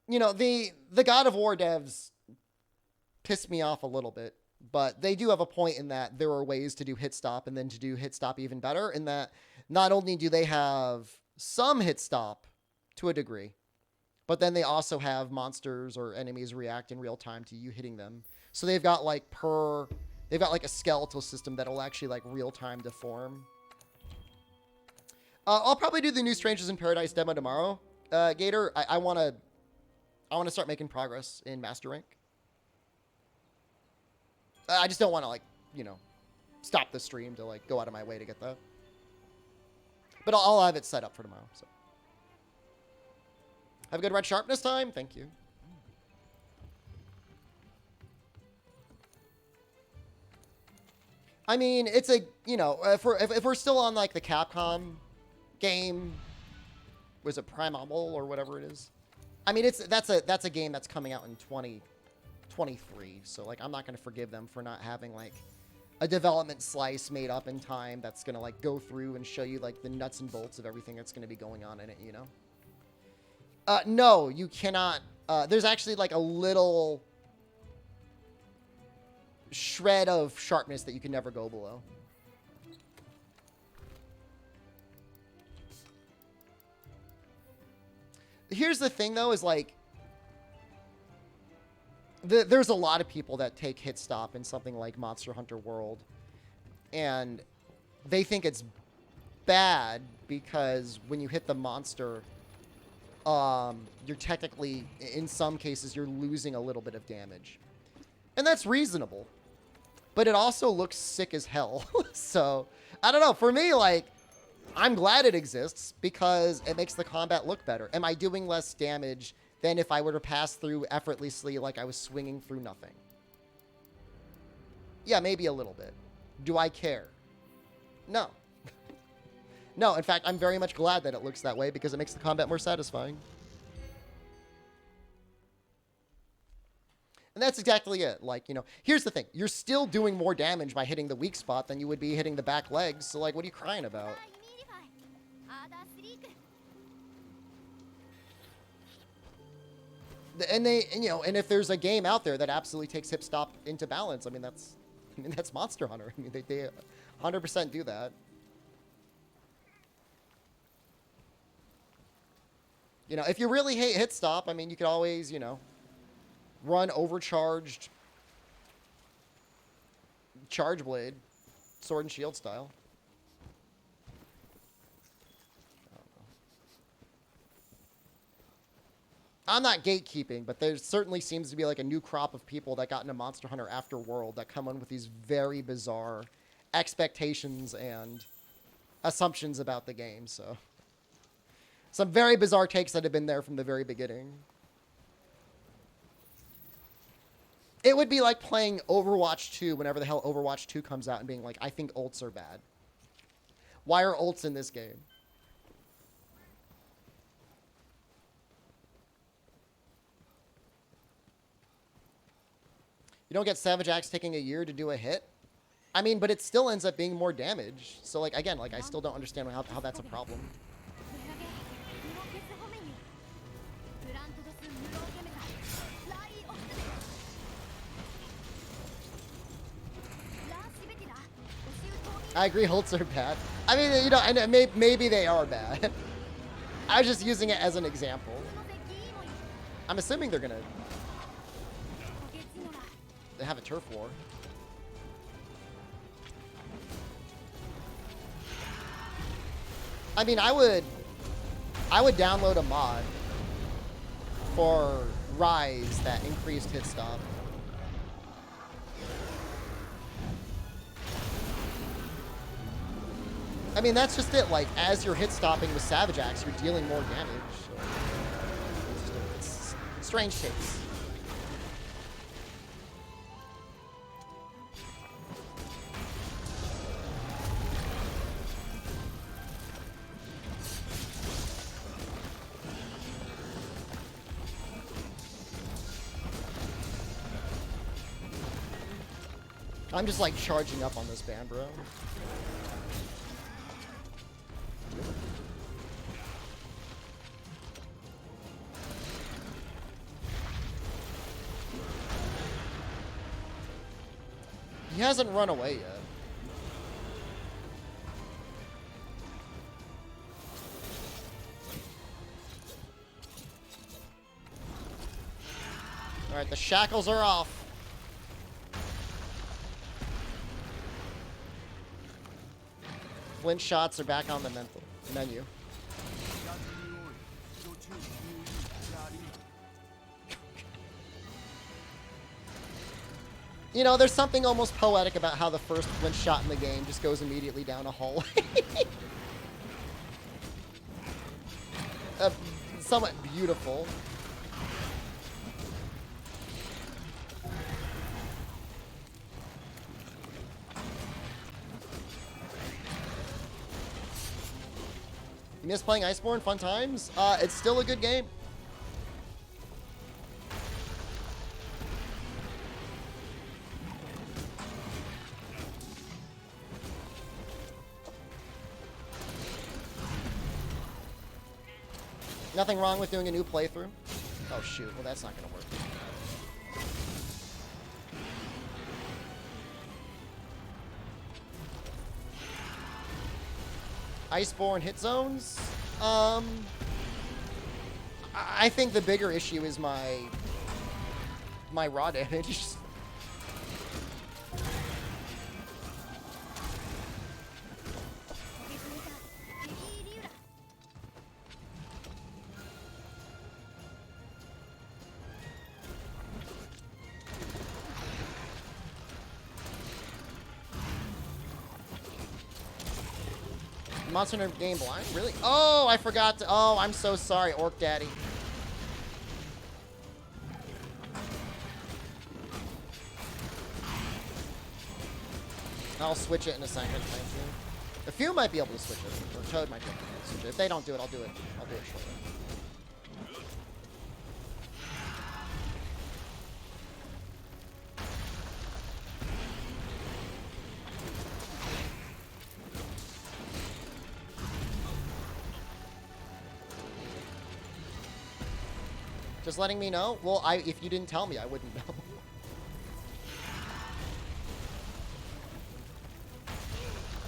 You know, the God of War devs piss me off a little bit, but they do have a point in that there are ways to do hit stop and then to do hit stop even better, in that not only do they have some hit stop to a degree, but then they also have monsters or enemies react in real time to you hitting them. So they've got like a skeletal system that'll actually like real time deform. I'll probably do the new Strangers in Paradise demo tomorrow. Gator, I want to start making progress in Master Rank. I just don't want to, like, you know, stop the stream to, like, go out of my way to get that. But I'll have it set up for tomorrow, so. Have a good red sharpness time. Thank you. I mean, it's a, you know, if we're still on, like, the Capcom game, was it Primal or whatever it is? I mean, that's a game that's coming out in 2023, so like I'm not gonna forgive them for not having like a development slice made up in time that's gonna like go through and show you like the nuts and bolts of everything that's gonna be going on in it, you know. No, you cannot. There's actually like a little shred of sharpness that you can never go below. Here's the thing though, is like there's a lot of people that take hit stop in something like Monster Hunter World, and they think it's bad because when you hit the monster, you're technically, in some cases, you're losing a little bit of damage. And that's reasonable. But it also looks sick as hell. So, I don't know. For me, like, I'm glad it exists because it makes the combat look better. Am I doing less damage than if I were to pass through effortlessly like I was swinging through nothing? Yeah, maybe a little bit. Do I care? No. No, in fact, I'm very much glad that it looks that way because it makes the combat more satisfying. And that's exactly it. Like, you know, here's the thing. You're still doing more damage by hitting the weak spot than you would be hitting the back legs. So, like, what are you crying about? And you know, and if there's a game out there that absolutely takes hip stop into balance, I mean, that's Monster Hunter. I mean, they 100% do that. You know, if you really hate hit stop, I mean, you could always, you know, run overcharged charge blade, sword and shield style. I'm not gatekeeping, but there certainly seems to be like a new crop of people that got into Monster Hunter after World that come in with these very bizarre expectations and assumptions about the game. So some very bizarre takes that have been there from the very beginning. It would be like playing Overwatch 2 whenever the hell Overwatch 2 comes out and being like, I think ults are bad. Why are ults in this game? You don't get Savage Axe taking a year to do a hit? I mean, but it still ends up being more damage. So, like, again, like, I still don't understand how that's a problem. I agree, ults are bad. I mean, you know, and maybe they are bad. I was just using it as an example. I'm assuming they're gonna have a turf war. I mean, I would download a mod for Rise that increased hit stop. I mean, that's just it. Like, as you're hit stopping with Savage Axe, you're dealing more damage. So it's strange takes. I'm just like charging up on this band, bro. He hasn't run away yet. Alright, the shackles are off. Flint shots are back on the menu. You know, there's something almost poetic about how the first flint shot in the game just goes immediately down a hallway. Somewhat beautiful. You miss playing Iceborne? Fun times? It's still a good game. Nothing wrong with doing a new playthrough. Oh shoot, well that's not gonna work. Iceborne hit zones? I think the bigger issue is my raw damage. Monster Hunter game blind? Really? Oh, I forgot to... Oh, I'm so sorry, Orc Daddy. I'll switch it in a second, thank you. A few might be able to switch it, or Toad might be able to switch it. If they don't do it, I'll do it. I'll do it shortly. Just letting me know? Well, if you didn't tell me, I wouldn't know.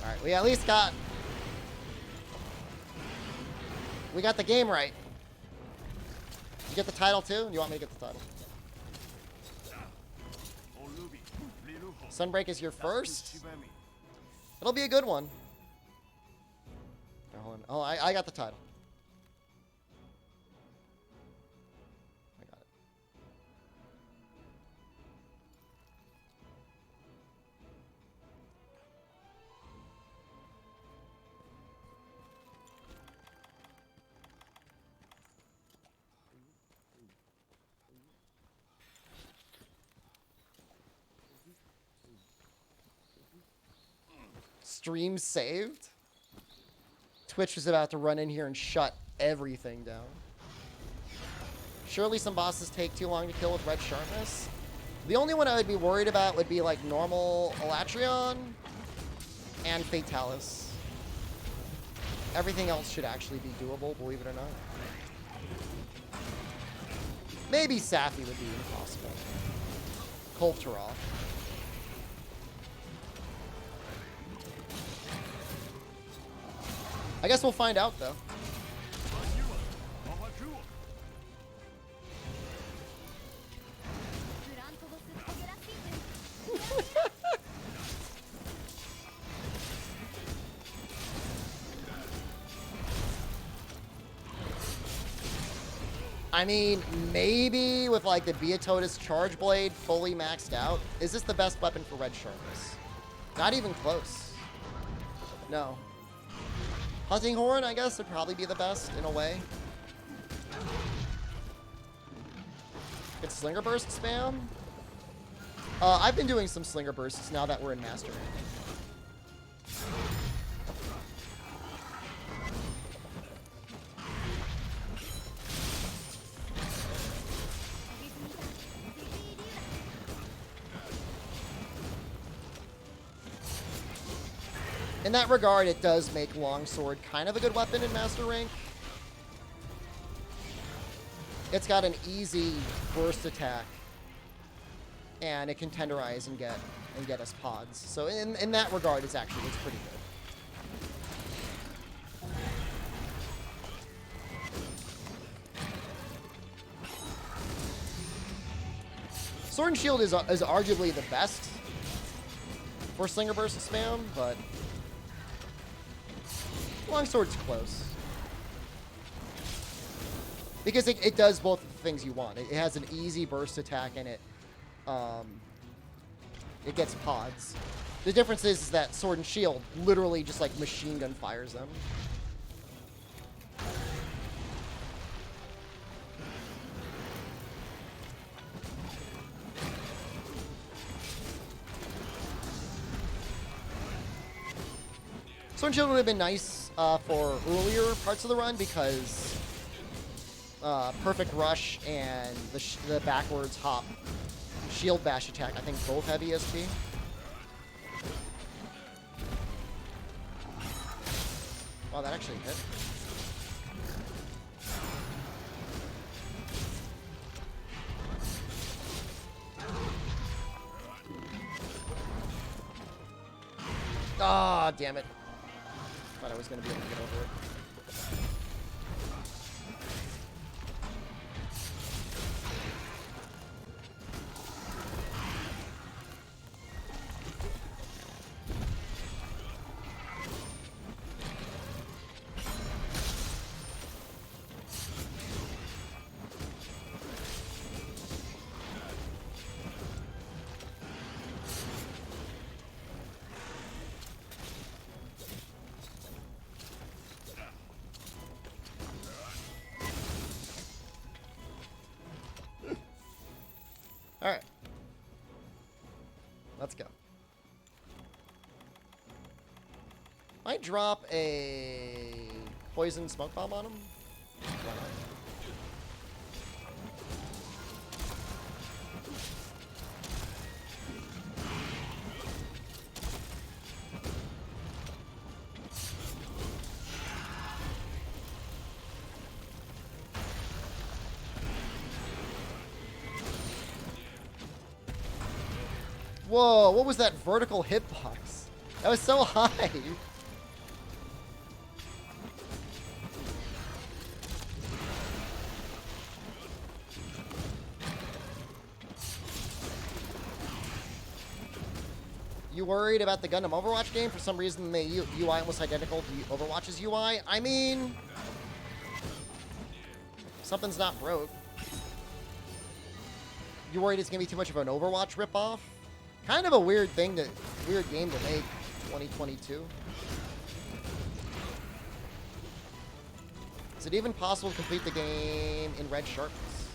Alright, we at least got... We got the game right. You get the title too? You want me to get the title? Sunbreak is your first? It'll be a good one. Oh, hold on. Oh, I got the title. Stream saved. Twitch was about to run in here and shut everything down. Surely some bosses take too long to kill with red sharpness. The only one I would be worried about would be like normal Elatrion and Fatalis. Everything else should actually be doable, believe it or not. Maybe Safi would be impossible. Kolpteroth. I guess we'll find out, though. I mean, maybe with like the Beatotus Charge Blade fully maxed out. Is this the best weapon for red sharpness? Not even close. No. Hunting Horn, I guess, would probably be the best in a way. Get Slinger Burst spam. I've been doing some Slinger Bursts now that we're in Master Rank. In that regard, it does make Longsword kind of a good weapon in Master Rank. It's got an easy burst attack, and it can tenderize and get and get us pods. So in that regard, it's pretty good. Sword and Shield is arguably the best for Slinger Burst spam, but Longsword's close. Because it does both of the things you want. It has an easy burst attack and it gets pods. The difference is that Sword and Shield literally just like machine gun fires them. Sword and Shield would have been nice for earlier parts of the run because Perfect Rush and the backwards hop shield bash attack, I think both have ESP. Oh, that actually hit. Ah, damn it. Thought I was going to be able to get over it. Alright. Let's go. Might drop a poison smoke bomb on him. Why not? Whoa, what was that vertical hitbox? That was so high. You worried about the Gundam Overwatch game? For some reason, the UI almost identical to Overwatch's UI? I mean, something's not broke. You worried it's going to be too much of an Overwatch ripoff? Kind of a weird game to make, 2022. Is it even possible to complete the game in red sharpness?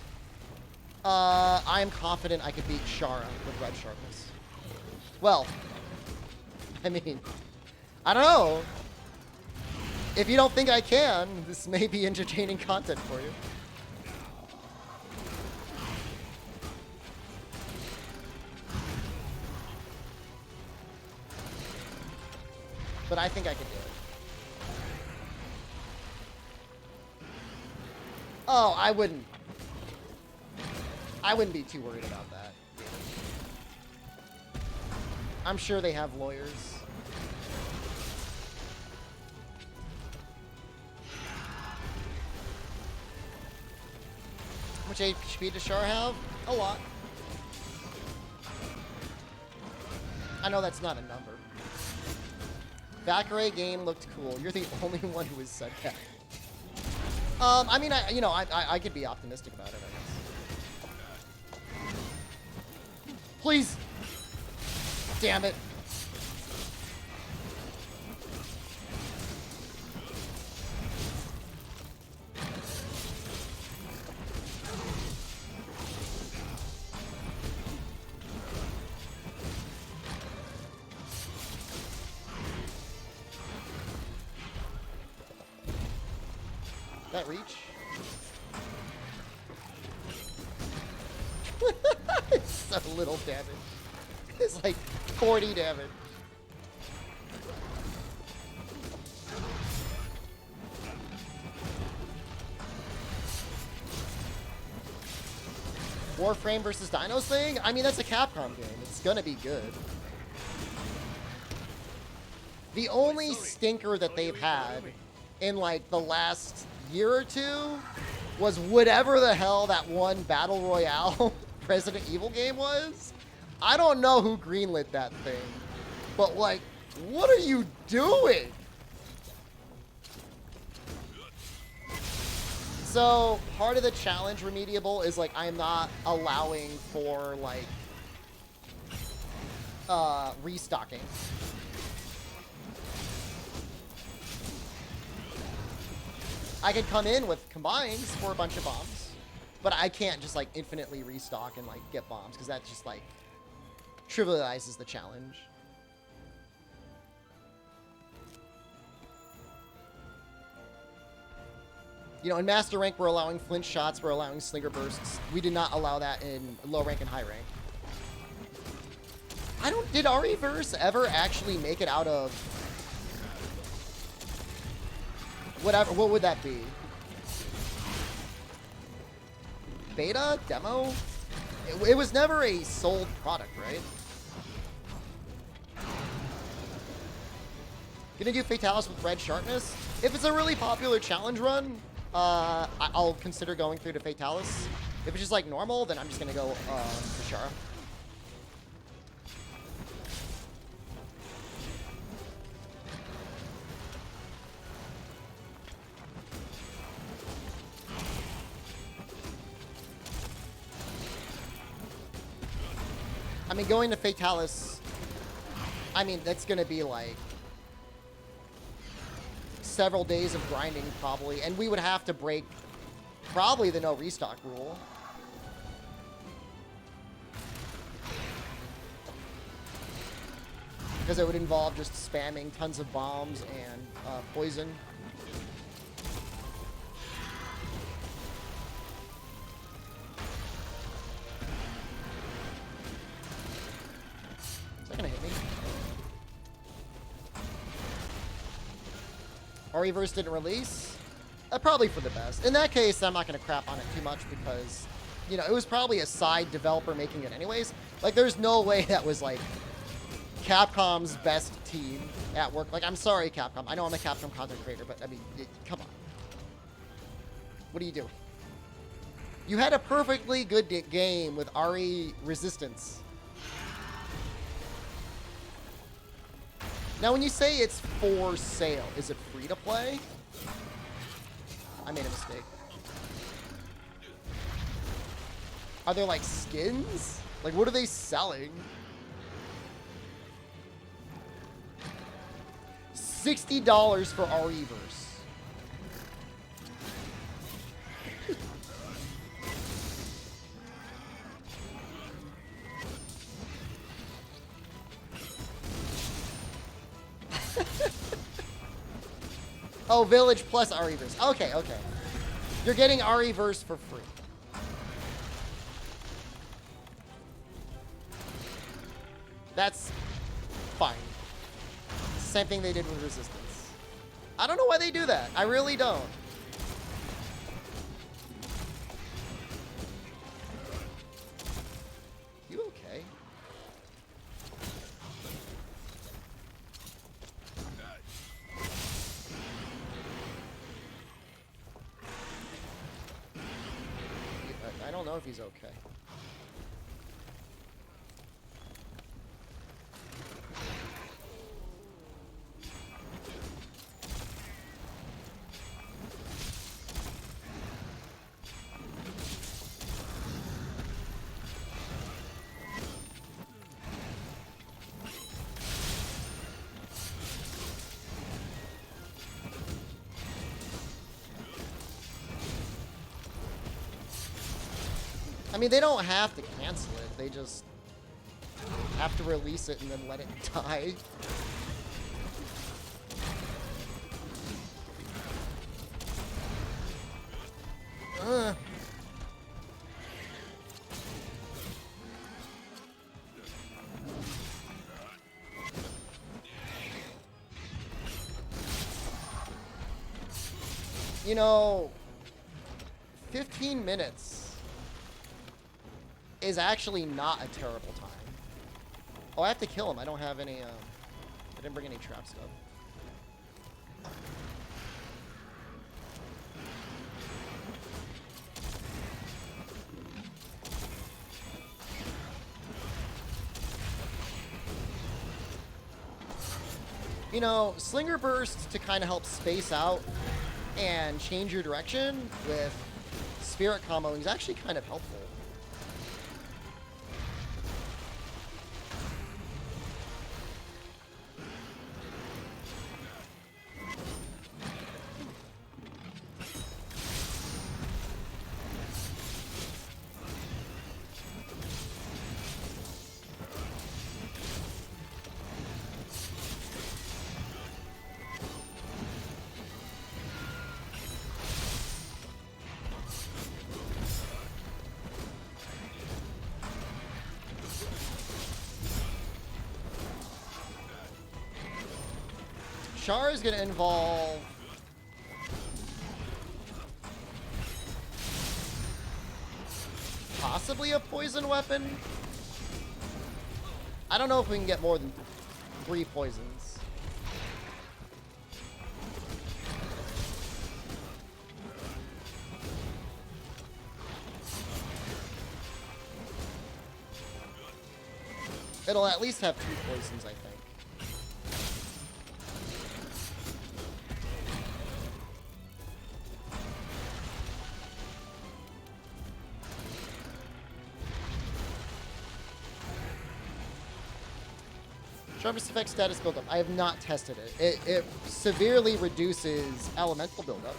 I am confident I could beat Shara with red sharpness. Well, I mean, I don't know. If you don't think I can, this may be entertaining content for you. But I think I can do it. Oh, I wouldn't be too worried about that. I'm sure they have lawyers. How much HP does Char have? A lot. I know that's not a number. Valkyrie game looked cool. You're the only one who has said that. I mean, I could be optimistic about it, I guess. Please. Damn it. That reach? It's so little damage. It's like 40 damage. Warframe versus Dinos thing? I mean, that's a Capcom game. It's gonna be good. The only stinker that they've had in like the last year or two was whatever the hell that one Battle Royale Resident Evil game was. I don't know who greenlit that thing, but like, what are you doing? So part of the challenge remediable is like, I'm not allowing for like restocking. I could come in with combines for a bunch of bombs, but I can't just like infinitely restock and like get bombs, because that just like trivializes the challenge. You know, in Master Rank, we're allowing flint shots, we're allowing slinger bursts. We did not allow that in low rank and high rank. Did Ariverse ever actually make it out of whatever? What would that be? Beta? Demo? It was never a sold product, right? Gonna do Fatalis with red Sharpness? If it's a really popular challenge run, I'll consider going through to Fatalis. If it's just like normal, then I'm just gonna go for Shara. I mean, going to Fatalis, I mean, that's gonna be like several days of grinding probably, and we would have to break probably the no restock rule. Because it would involve just spamming tons of bombs and poison. Is that gonna hit me? Reverse didn't release? Probably for the best. In that case, I'm not going to crap on it too much because, you know, it was probably a side developer making it anyways. Like, there's no way that was, like, Capcom's best team at work. Like, I'm sorry, Capcom. I know I'm a Capcom content creator, but, I mean, come on. What are you doing? You had a perfectly good game with RE Resistance. Now, when you say it's for sale, is it free to play? I made a mistake. Are there, like, skins? Like, what are they selling? $60 for REverse. Oh, Village plus REverse. Okay, okay. You're getting REverse for free. That's fine. Same thing they did with Resistance. I don't know why they do that. I really don't. You okay? I don't know if he's okay. I mean, they don't have to cancel it. They just have to release it and then let it die. You know, 15 minutes is actually not a terrible time. Oh, I have to kill him. I don't have any, I didn't bring any trap stuff. You know, Slinger Burst to kind of help space out and change your direction with Spirit comboing is actually kind of helpful. Char is going to involve possibly a poison weapon. I don't know if we can get more than 3 poisons. It'll at least have 2 poisons, I think. Sharpness effect status buildup. I have not tested it. It severely reduces elemental buildup.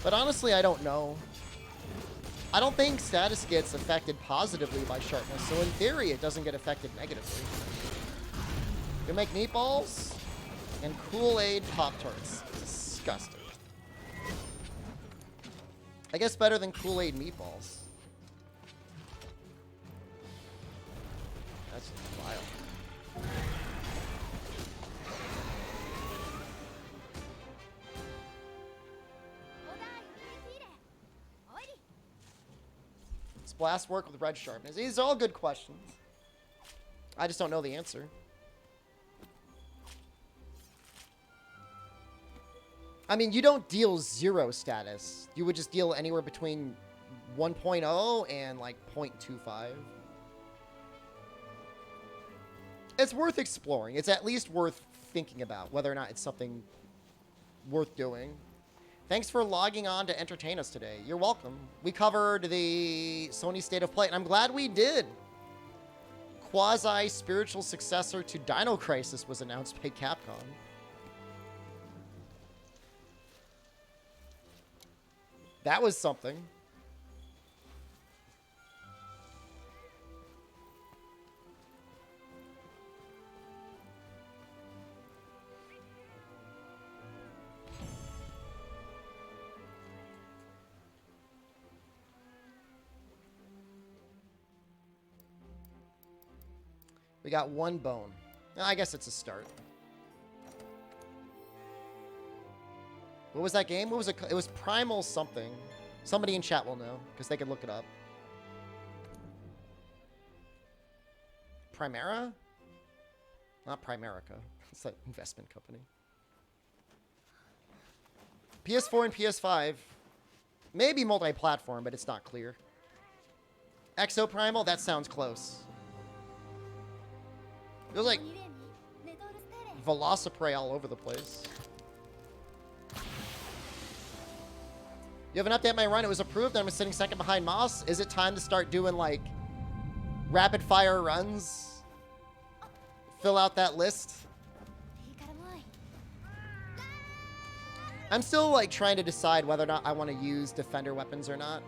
But honestly, I don't know. I don't think status gets affected positively by sharpness, so in theory, it doesn't get affected negatively. You make meatballs and Kool-Aid Pop-Tarts. Disgusting. I guess better than Kool-Aid meatballs. That's vile. Blast work with red sharpness? These are all good questions. I just don't know the answer. I mean, you don't deal 0 status. You would just deal anywhere between 1.0 and like 0.25. It's worth exploring. It's at least worth thinking about whether or not it's something worth doing. Thanks for logging on to entertain us today. You're welcome. We covered the Sony State of Play, and I'm glad we did. Quasi-spiritual successor to Dino Crisis was announced by Capcom. That was something. We got 1 bone. I guess it's a start. What was that game? What was it? It was Primal something. Somebody in chat will know, because they can look it up. Primera? Not Primerica. It's an investment company. PS4 and PS5. Maybe multi-platform, but it's not clear. Exoprimal? That sounds close. Feels like Velociprey all over the place. You have an update on my run. It was approved. I'm sitting second behind Moss. Is it time to start doing, like, rapid-fire runs? Fill out that list? I'm still, like, trying to decide whether or not I want to use defender weapons or not.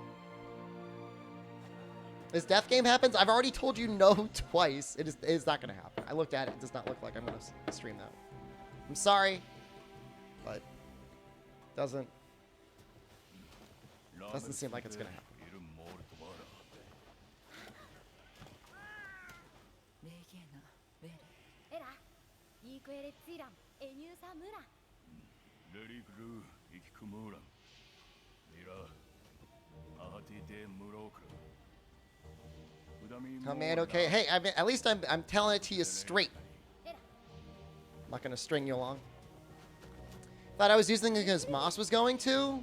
This death game happens? I've already told you no twice. It is not going to happen. I looked at it. It does not look like I'm going to stream that. I'm sorry, but doesn't seem like it's going to happen. Command, okay. Hey, I mean, at least I'm telling it to you straight. I'm not gonna string you along. Thought I was using it because Moss was going to.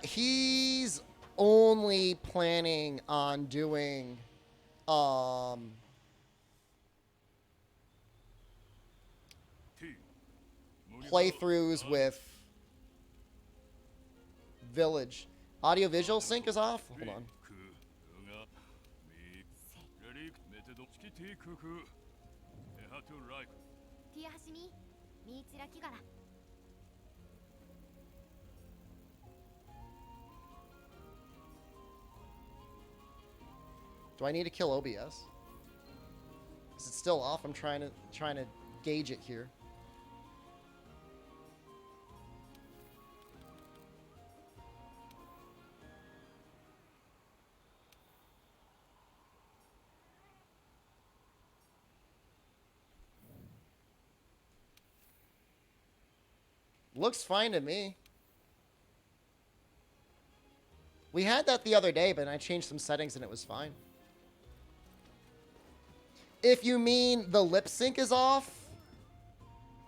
He's only planning on doing playthroughs with Village. Audio-visual sync is off? Hold on. Do I need to kill OBS? Is it still off? I'm trying to gauge it here. Looks fine to me. We had that the other day, but I changed some settings and it was fine. If you mean the lip sync is off,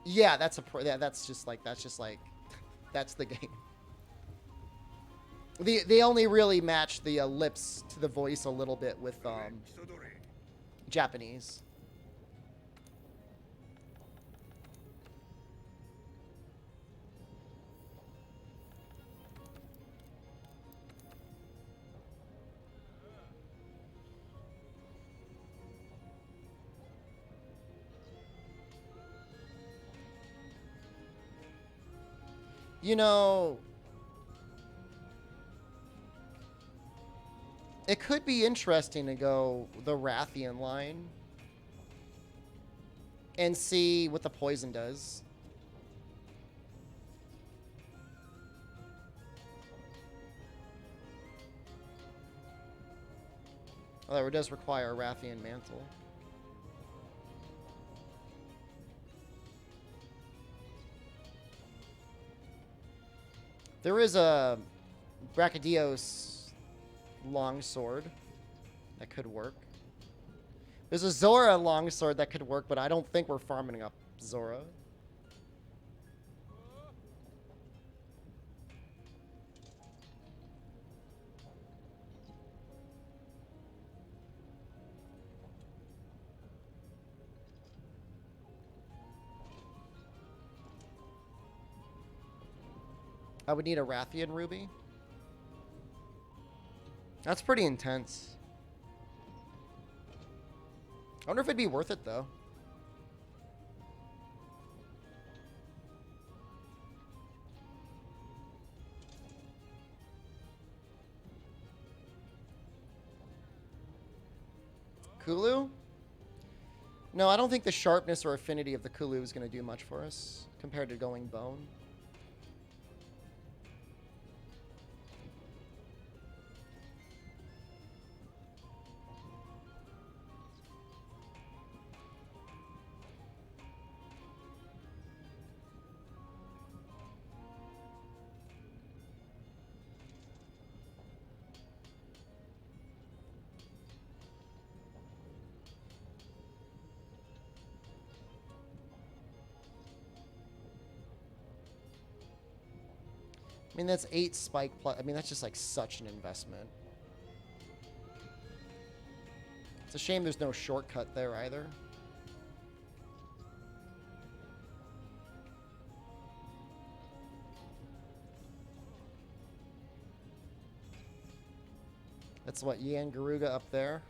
yeah, that's just like that's the game. They only really match the lips to the voice a little bit with Japanese. You know, it could be interesting to go the Rathian line and see what the poison does. Although it does require a Rathian mantle. There is a Brachydios longsword that could work. There's a Zora longsword that could work, but I don't think we're farming up Zora. I would need a Rathian ruby. That's pretty intense. I wonder if it'd be worth it, though. Kulu? No, I don't think the sharpness or affinity of the Kulu is going to do much for us compared to going bone. I mean, that's 8 spike plus. I mean, that's just like such an investment. It's a shame there's no shortcut there either. That's what, Yan Garuga up there.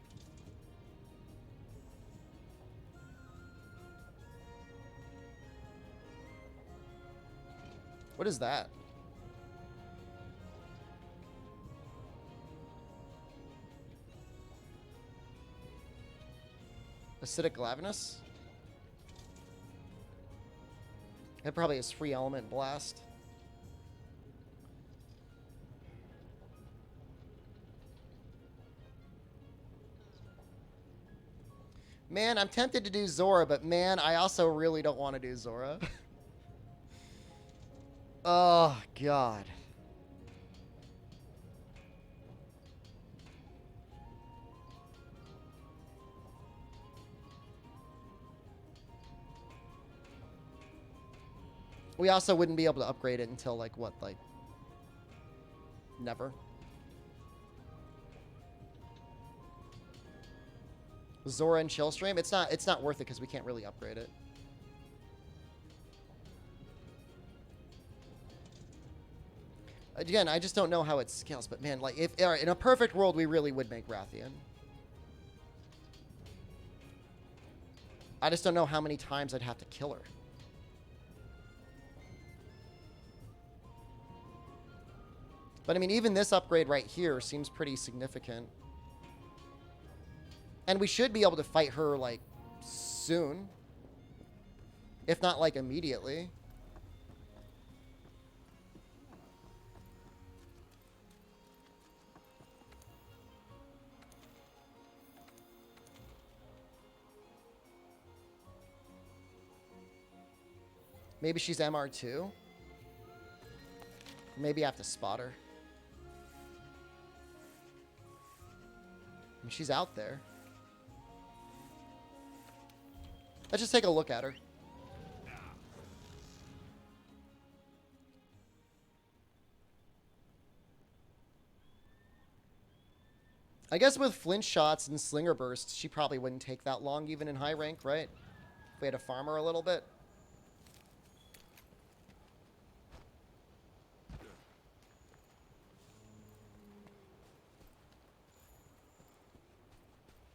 What is that? Acidic Glavenus? It probably has free element blast. Man, I'm tempted to do Zora, but man, I also really don't want to do Zora. Oh, God. We also wouldn't be able to upgrade it until, like, what, like, never. Zora and Chillstream? It's not worth it because we can't really upgrade it. Again, I just don't know how it scales, but man, like, if in a perfect world, we really would make Rathian. I just don't know how many times I'd have to kill her. But I mean, even this upgrade right here seems pretty significant. And we should be able to fight her, like, soon. If not, like, immediately. Maybe she's MR2. Maybe I have to spot her. I mean, she's out there. Let's just take a look at her. I guess with flinch shots and slinger bursts, she probably wouldn't take that long, even in high rank, right? If we had to farm her a little bit.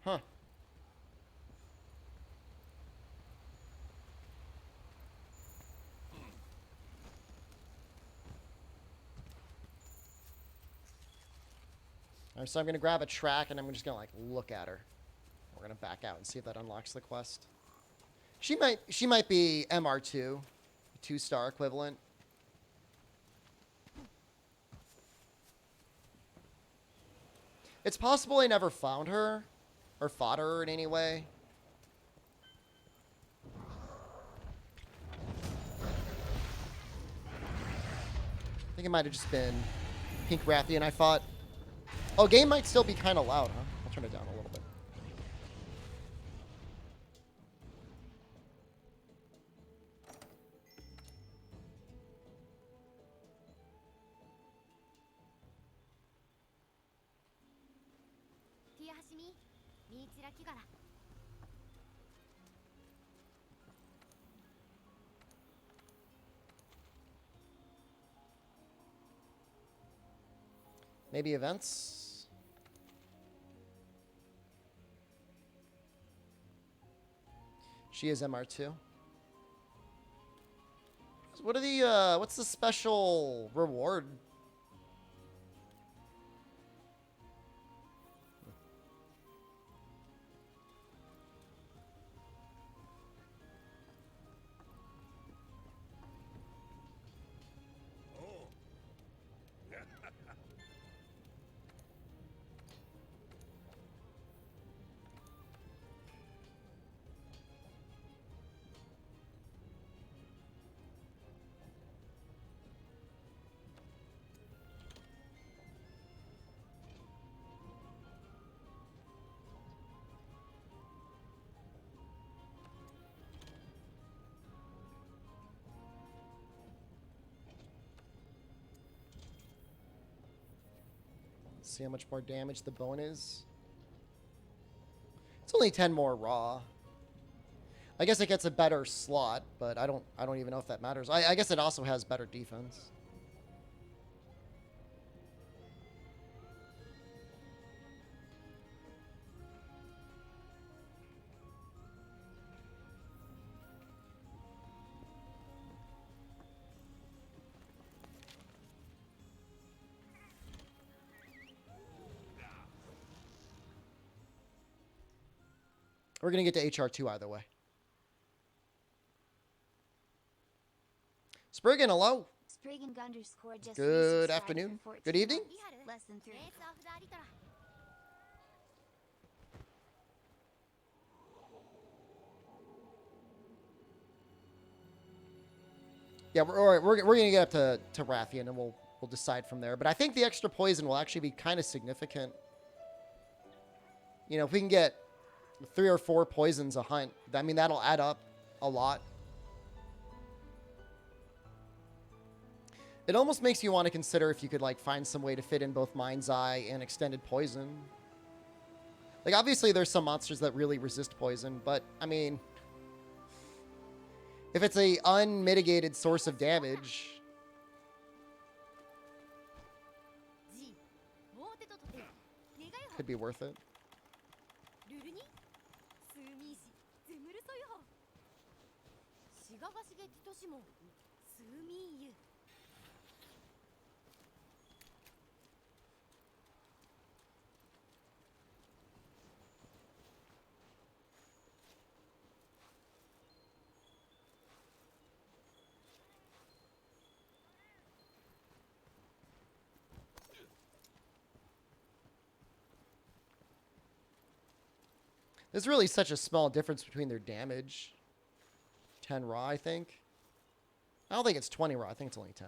Huh. Alright, so I'm going to grab a track, and I'm just going to, like, look at her. We're going to back out and see if that unlocks the quest. She might be MR2. 2-star equivalent. It's possible I never found her. Or fought her in any way. I think it might have just been Pink Rathian I fought. Oh, game might still be kind of loud, huh? I'll turn it down a little bit. Maybe events? She is MR2. What are the, what's the special reward? See how much more damage the bone is. It's only 10 more raw. I guess it gets a better slot, but I don't even know if that matters. I guess it also has better defense. We're going to get to HR2 either way. Spriggan, hello. Good afternoon. Good evening. Yeah, we're gonna get up to Rathian, and we'll decide from there. But I think the extra poison will actually be kind of significant. You know, if we can get 3 or 4 poisons a hunt, I mean, that'll add up a lot. It almost makes you want to consider if you could, like, find some way to fit in both Mind's Eye and Extended Poison. Like, obviously, there's some monsters that really resist poison, but, I mean, if it's a unmitigated source of damage, could be worth it. There's really such a small difference between their damage. 10 raw, I think. I don't think it's 20 raw. I think it's only 10.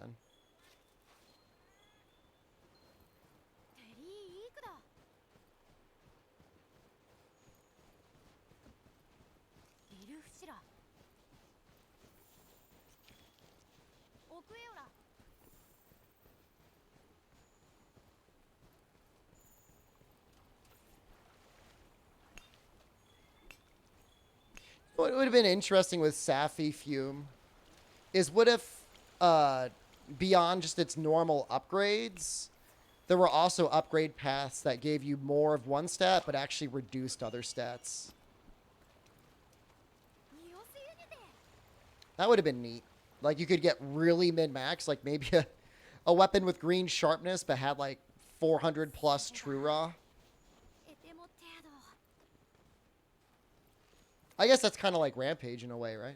What would have been interesting with Safi Fume is what if, beyond just its normal upgrades, there were also upgrade paths that gave you more of one stat but actually reduced other stats. That would have been neat. Like, you could get really min-max, like maybe a weapon with green sharpness but had like 400 plus true raw. I guess that's kind of like Rampage in a way, right?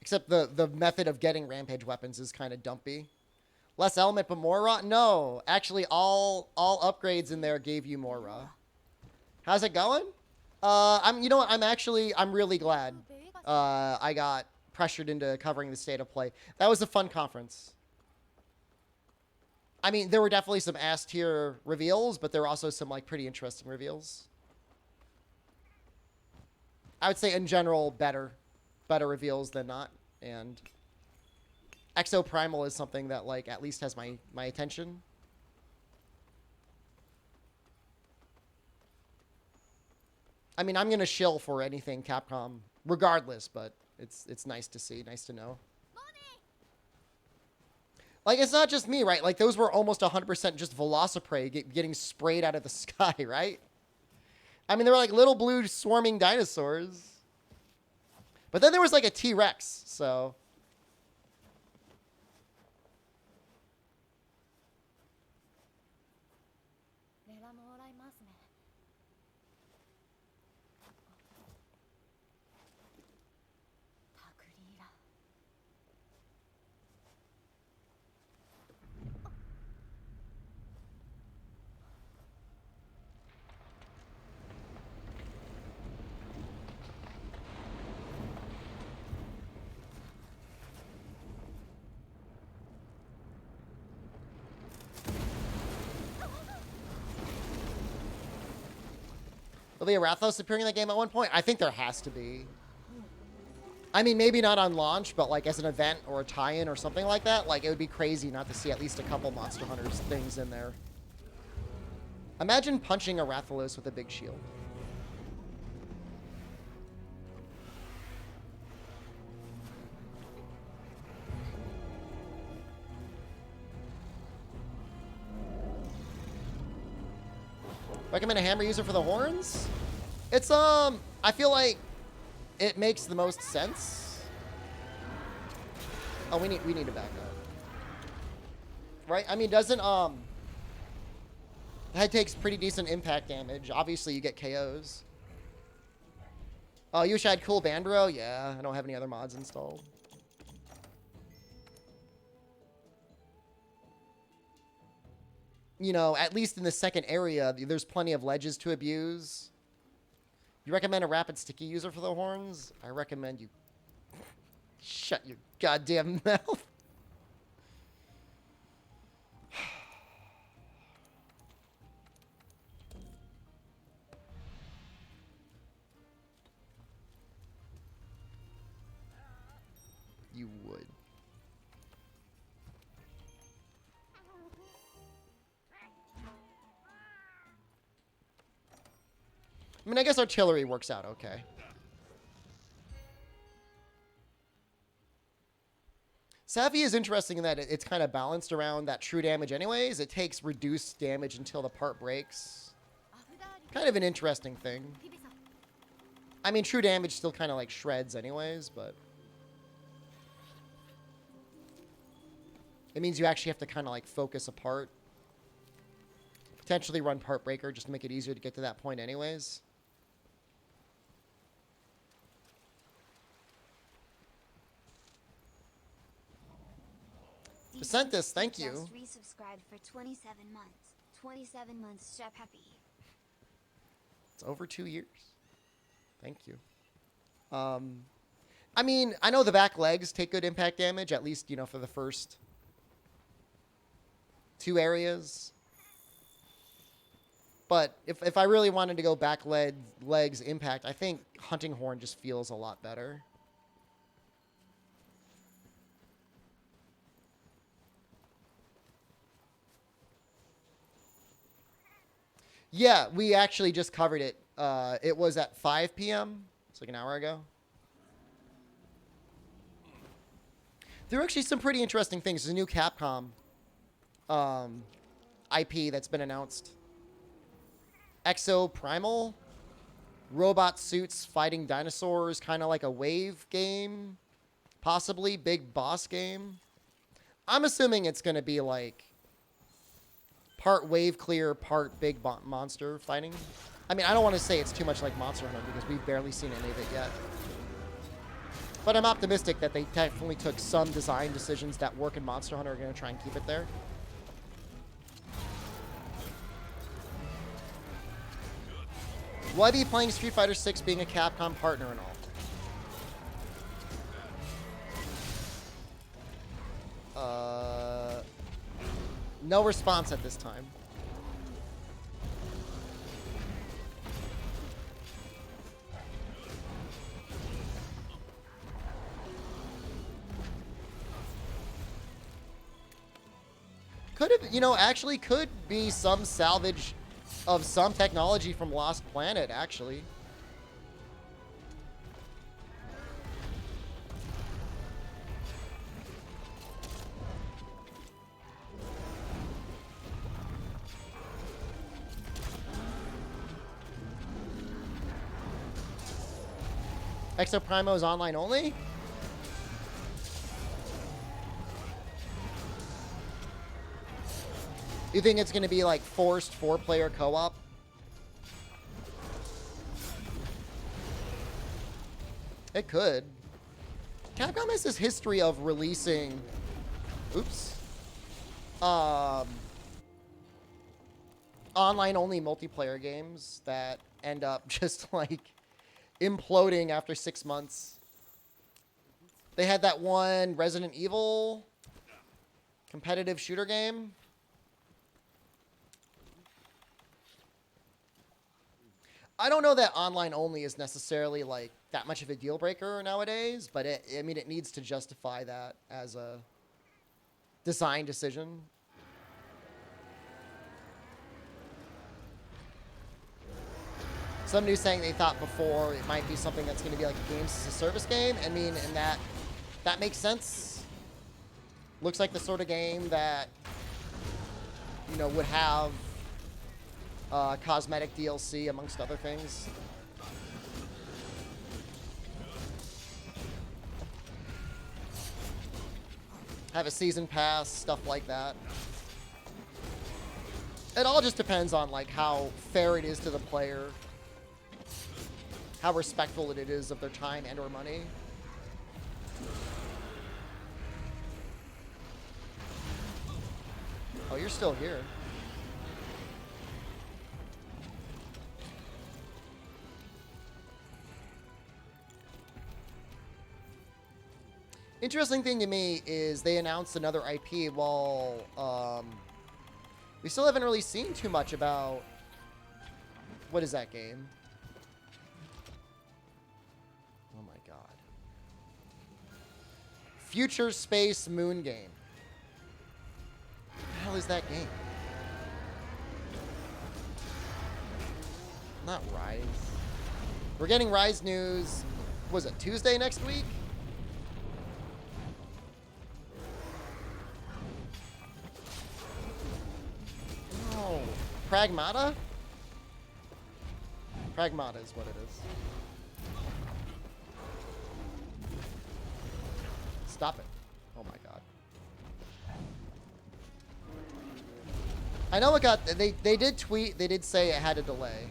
Except the method of getting Rampage weapons is kind of dumpy. Less element but more raw? No. Actually, all upgrades in there gave you more raw. How's it going? You know what? I'm really glad I got pressured into covering the state of play. That was a fun conference. I mean, there were definitely some ass tier reveals, but there were also some, like, pretty interesting reveals. I would say, in general, better reveals than not. And Exo Primal is something that, like, at least has my attention. I mean, I'm going to shill for anything Capcom, regardless, but it's nice to see, nice to know. Like, it's not just me, right? Like, those were almost 100% just Velociprey getting sprayed out of the sky, right? I mean, they were like little blue swarming dinosaurs. But then there was like a T-Rex, so... Will the Arathos appearing in the game at one point? I think there has to be. I mean, maybe not on launch, but like as an event or a tie-in or something like that. Like, it would be crazy not to see at least a couple Monster Hunters things in there. Imagine punching a Rathalos with a big shield. Recommend a hammer user for the horns? It's, I feel like it makes the most sense. Oh, we need to back up. Right? I mean, doesn't, head takes pretty decent impact damage. Obviously, you get KOs. Oh, you wish I had cool Bandro? Yeah, I don't have any other mods installed. You know, at least in the second area, there's plenty of ledges to abuse. You recommend a rapid sticky user for the horns? I recommend you shut your goddamn mouth. You would. I mean, I guess artillery works out okay. Savvy is interesting in that it's kind of balanced around that true damage anyways. It takes reduced damage until the part breaks. Kind of an interesting thing. I mean, true damage still kind of like shreds anyways, but... it means you actually have to kind of like focus a part. Potentially run part breaker just to make it easier to get to that point anyways. Decentus, thank you. Just resubscribed for 27 months. 27 months, Shep happy. It's over 2 years. Thank you. I mean, I know the back legs take good impact damage, at least, you know, for the first 2 areas. But if I really wanted to go back legs impact, I think Hunting Horn just feels a lot better. Yeah, we actually just covered it. It was at 5 p.m. It's like an hour ago. There are actually some pretty interesting things. There's a new Capcom IP that's been announced. Exo Primal. Robot suits fighting dinosaurs. Kind of like a wave game. Possibly. Big boss game. I'm assuming it's going to be like... part wave clear, part big monster fighting. I mean, I don't want to say it's too much like Monster Hunter because we've barely seen any of it yet. But I'm optimistic that they definitely took some design decisions that work in Monster Hunter and are going to try and keep it there. Will I be playing Street Fighter 6 being a Capcom partner and all? No response at this time. Could have, you know, actually could be some salvage of some technology from Lost Planet, actually. Exo Primo is online only? You think it's going to be like forced 4-player co-op? It could. Capcom has this history of releasing... oops. Online-only multiplayer games that end up just like... imploding after 6 months. They had that one Resident Evil competitive shooter game. I don't know that online only is necessarily like that much of a deal breaker nowadays, but I mean, it needs to justify that as a design decision. Somebody was saying they thought before it might be something that's going to be like a games as a service game. I mean, and that makes sense. Looks like the sort of game that, you know, would have cosmetic DLC amongst other things. Have a season pass, stuff like that. It all just depends on like how fair it is to the player. How respectful it is of their time and or money. Oh, you're still here. Interesting thing to me is they announced another IP while we still haven't really seen too much about what is that game? Oh my god. Future Space Moon Game. What the hell is that game? Not Rise. We're getting Rise news. Was it Tuesday next week? Oh, Pragmata? Pragmata is what it is. Stop it. Oh my god. I know it got... They did tweet. They did say it had a delay.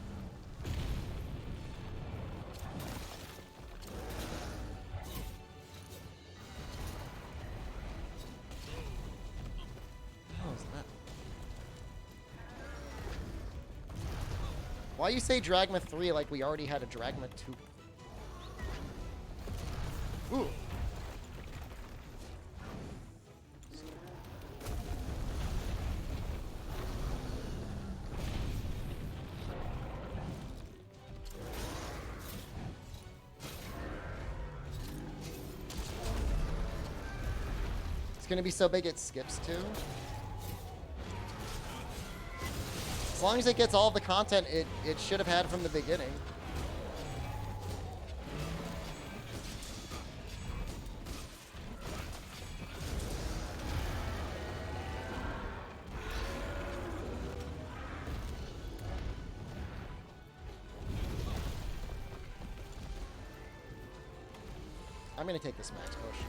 Why you say Dragma 3 like we already had a Dragma 2? Ooh. It's gonna be so big it skips too. As long as it gets all the content it should have had from the beginning. I'm gonna take this max push.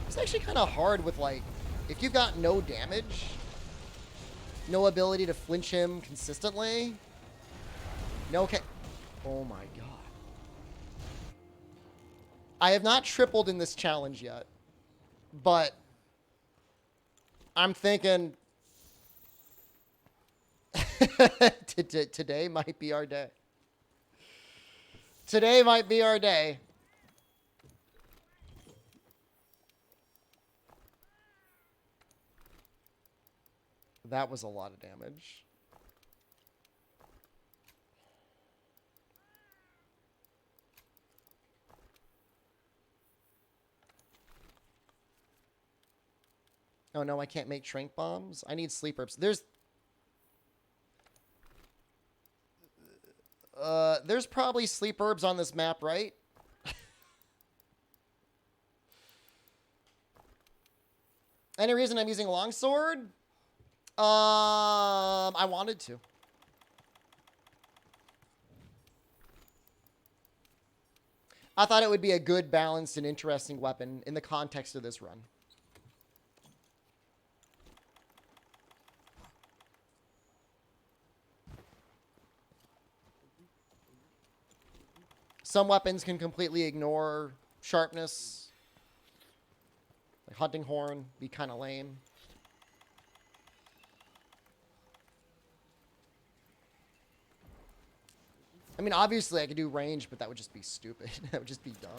It's actually kind of hard with, like, if you've got no damage, no ability to flinch him consistently, no oh my god. I have not tripled in this challenge yet, but I'm thinking today might be our day. Today might be our day. That was a lot of damage. Oh no, I can't make shrink bombs. I need sleep herbs. There's probably sleep herbs on this map, right? Any reason I'm using longsword? I wanted to. I thought it would be a good, balanced, and interesting weapon in the context of this run. Some weapons can completely ignore sharpness. Like hunting horn, be kind of lame. I mean, obviously I could do range, but that would just be stupid. That would just be dumb.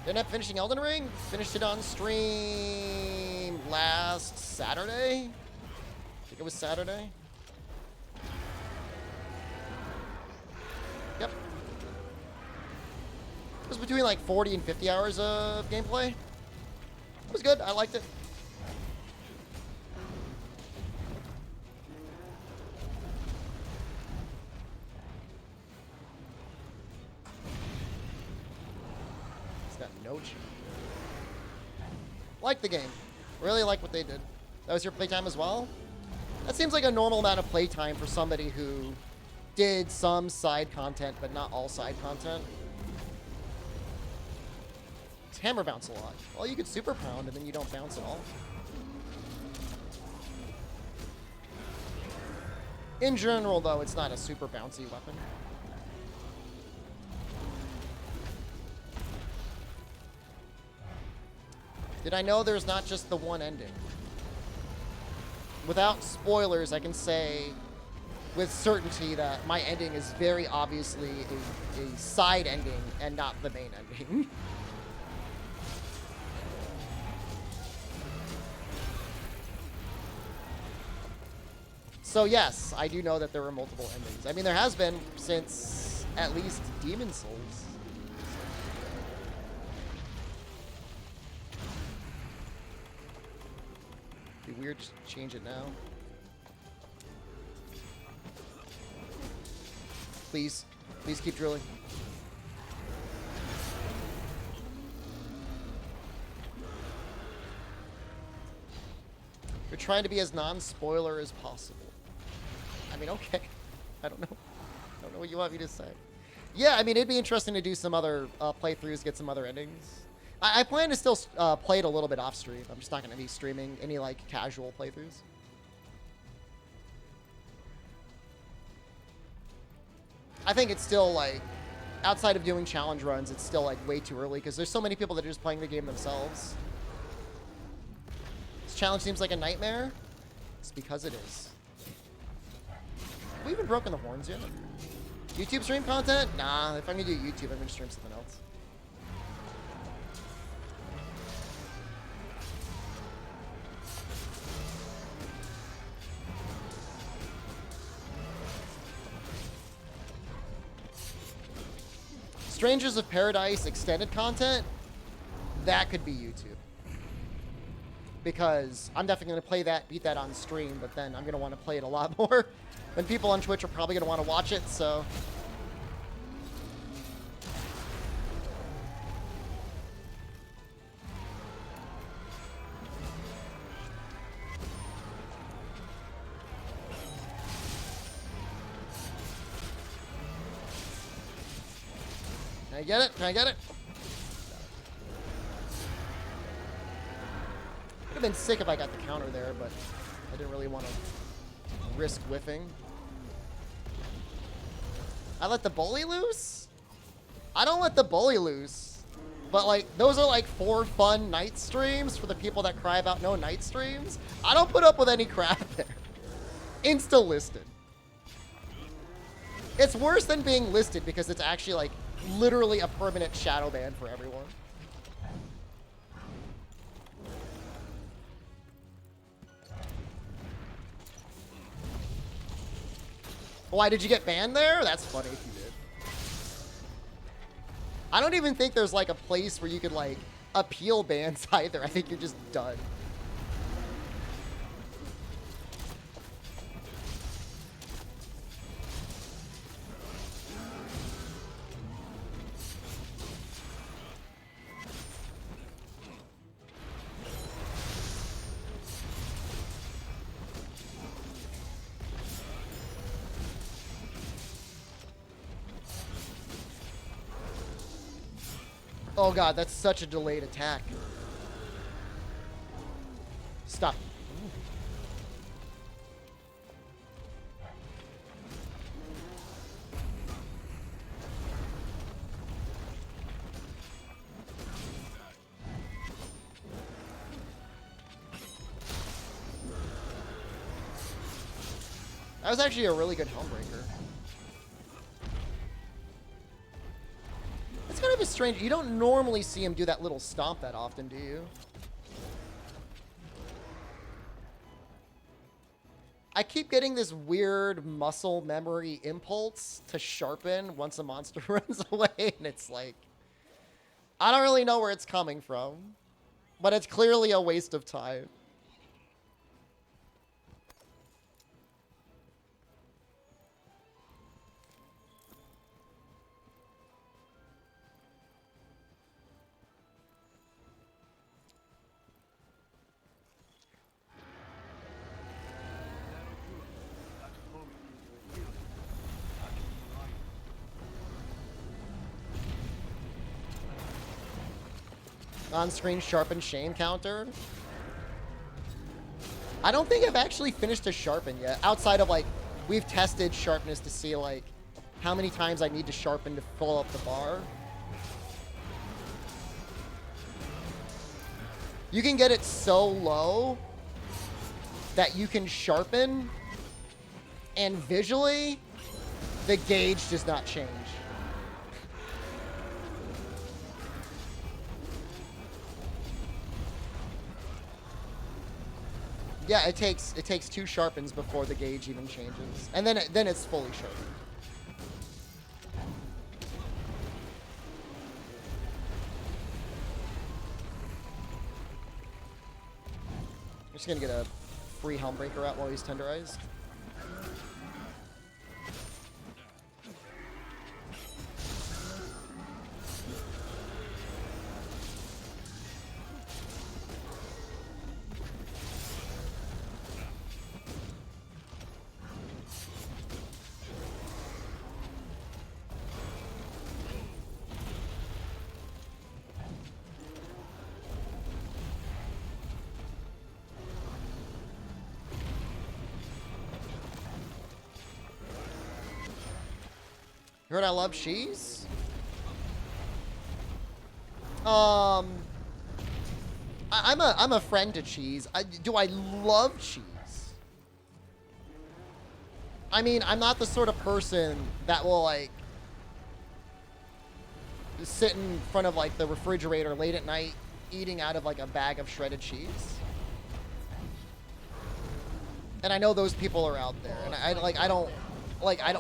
Ended up finishing Elden Ring. Finished it on stream last Saturday. I think it was Saturday. Yep. It was between like 40 and 50 hours of gameplay. It was good. I liked it. No cheat. Like the game. Really like what they did. That was your playtime as well? That seems like a normal amount of playtime for somebody who did some side content, but not all side content. It's hammer bounce a lot. Well, you could super pound and then you don't bounce at all. In general, though, it's not a super bouncy weapon. Did I know there's not just the one ending? Without spoilers, I can say with certainty that my ending is very obviously a side ending and not the main ending. So yes, I do know that there were multiple endings. I mean, there has been since at least Demon Souls. Be weird to change it now. Please, please keep drilling. We're trying to be as non-spoiler as possible. I mean, okay. I don't know. I don't know what you want me to say. Yeah, I mean, it'd be interesting to do some other playthroughs, get some other endings. I plan to still play it a little bit off stream. I'm just not going to be streaming any, like, casual playthroughs. I think it's still, like, outside of doing challenge runs, it's still, like, way too early because there's so many people that are just playing the game themselves. This challenge seems like a nightmare. It's because it is. Have we even broken the horns yet? YouTube stream content? Nah, if I'm going to do YouTube, I'm going to stream something else. Strangers of Paradise extended content, that could be YouTube. Because I'm definitely going to play that, beat that on stream, but then I'm going to want to play it a lot more. And people on Twitch are probably going to want to watch it, so... Can I get it? Can I get it? Would have been sick if I got the counter there, but I didn't really want to risk whiffing. I let the bully loose? I don't let the bully loose. But, like, those are, like, 4 fun night streams for the people that cry about no night streams. I don't put up with any crap there. Insta-listed. It's worse than being listed because it's actually, like, literally a permanent shadow ban for everyone. Why did you get banned there? That's funny if you did. I don't even think there's like a place where you could like appeal bans either. I think you're just done. Oh god, that's such a delayed attack. Stop. That was actually a really good Helmbreaker. It's kind of a strange... You don't normally see him do that little stomp that often, do you? I keep getting this weird muscle memory impulse to sharpen once a monster runs away, and it's like... I don't really know where it's coming from, but it's clearly a waste of time. On-screen sharpen shame counter. I don't think I've actually finished a sharpen yet. Outside of like, we've tested sharpness to see like how many times I need to sharpen to fill up the bar. You can get it so low that you can sharpen, and visually, the gauge does not change. Yeah, it takes 2 sharpens before the gauge even changes, and then it's fully sharpened. I'm just gonna get a free helm breaker out while he's tenderized. You heard I love cheese? I'm a friend to cheese. Do I love cheese? I mean, I'm not the sort of person that will, like, sit in front of, like, the refrigerator late at night eating out of, like, a bag of shredded cheese. And I know those people are out there, and I don't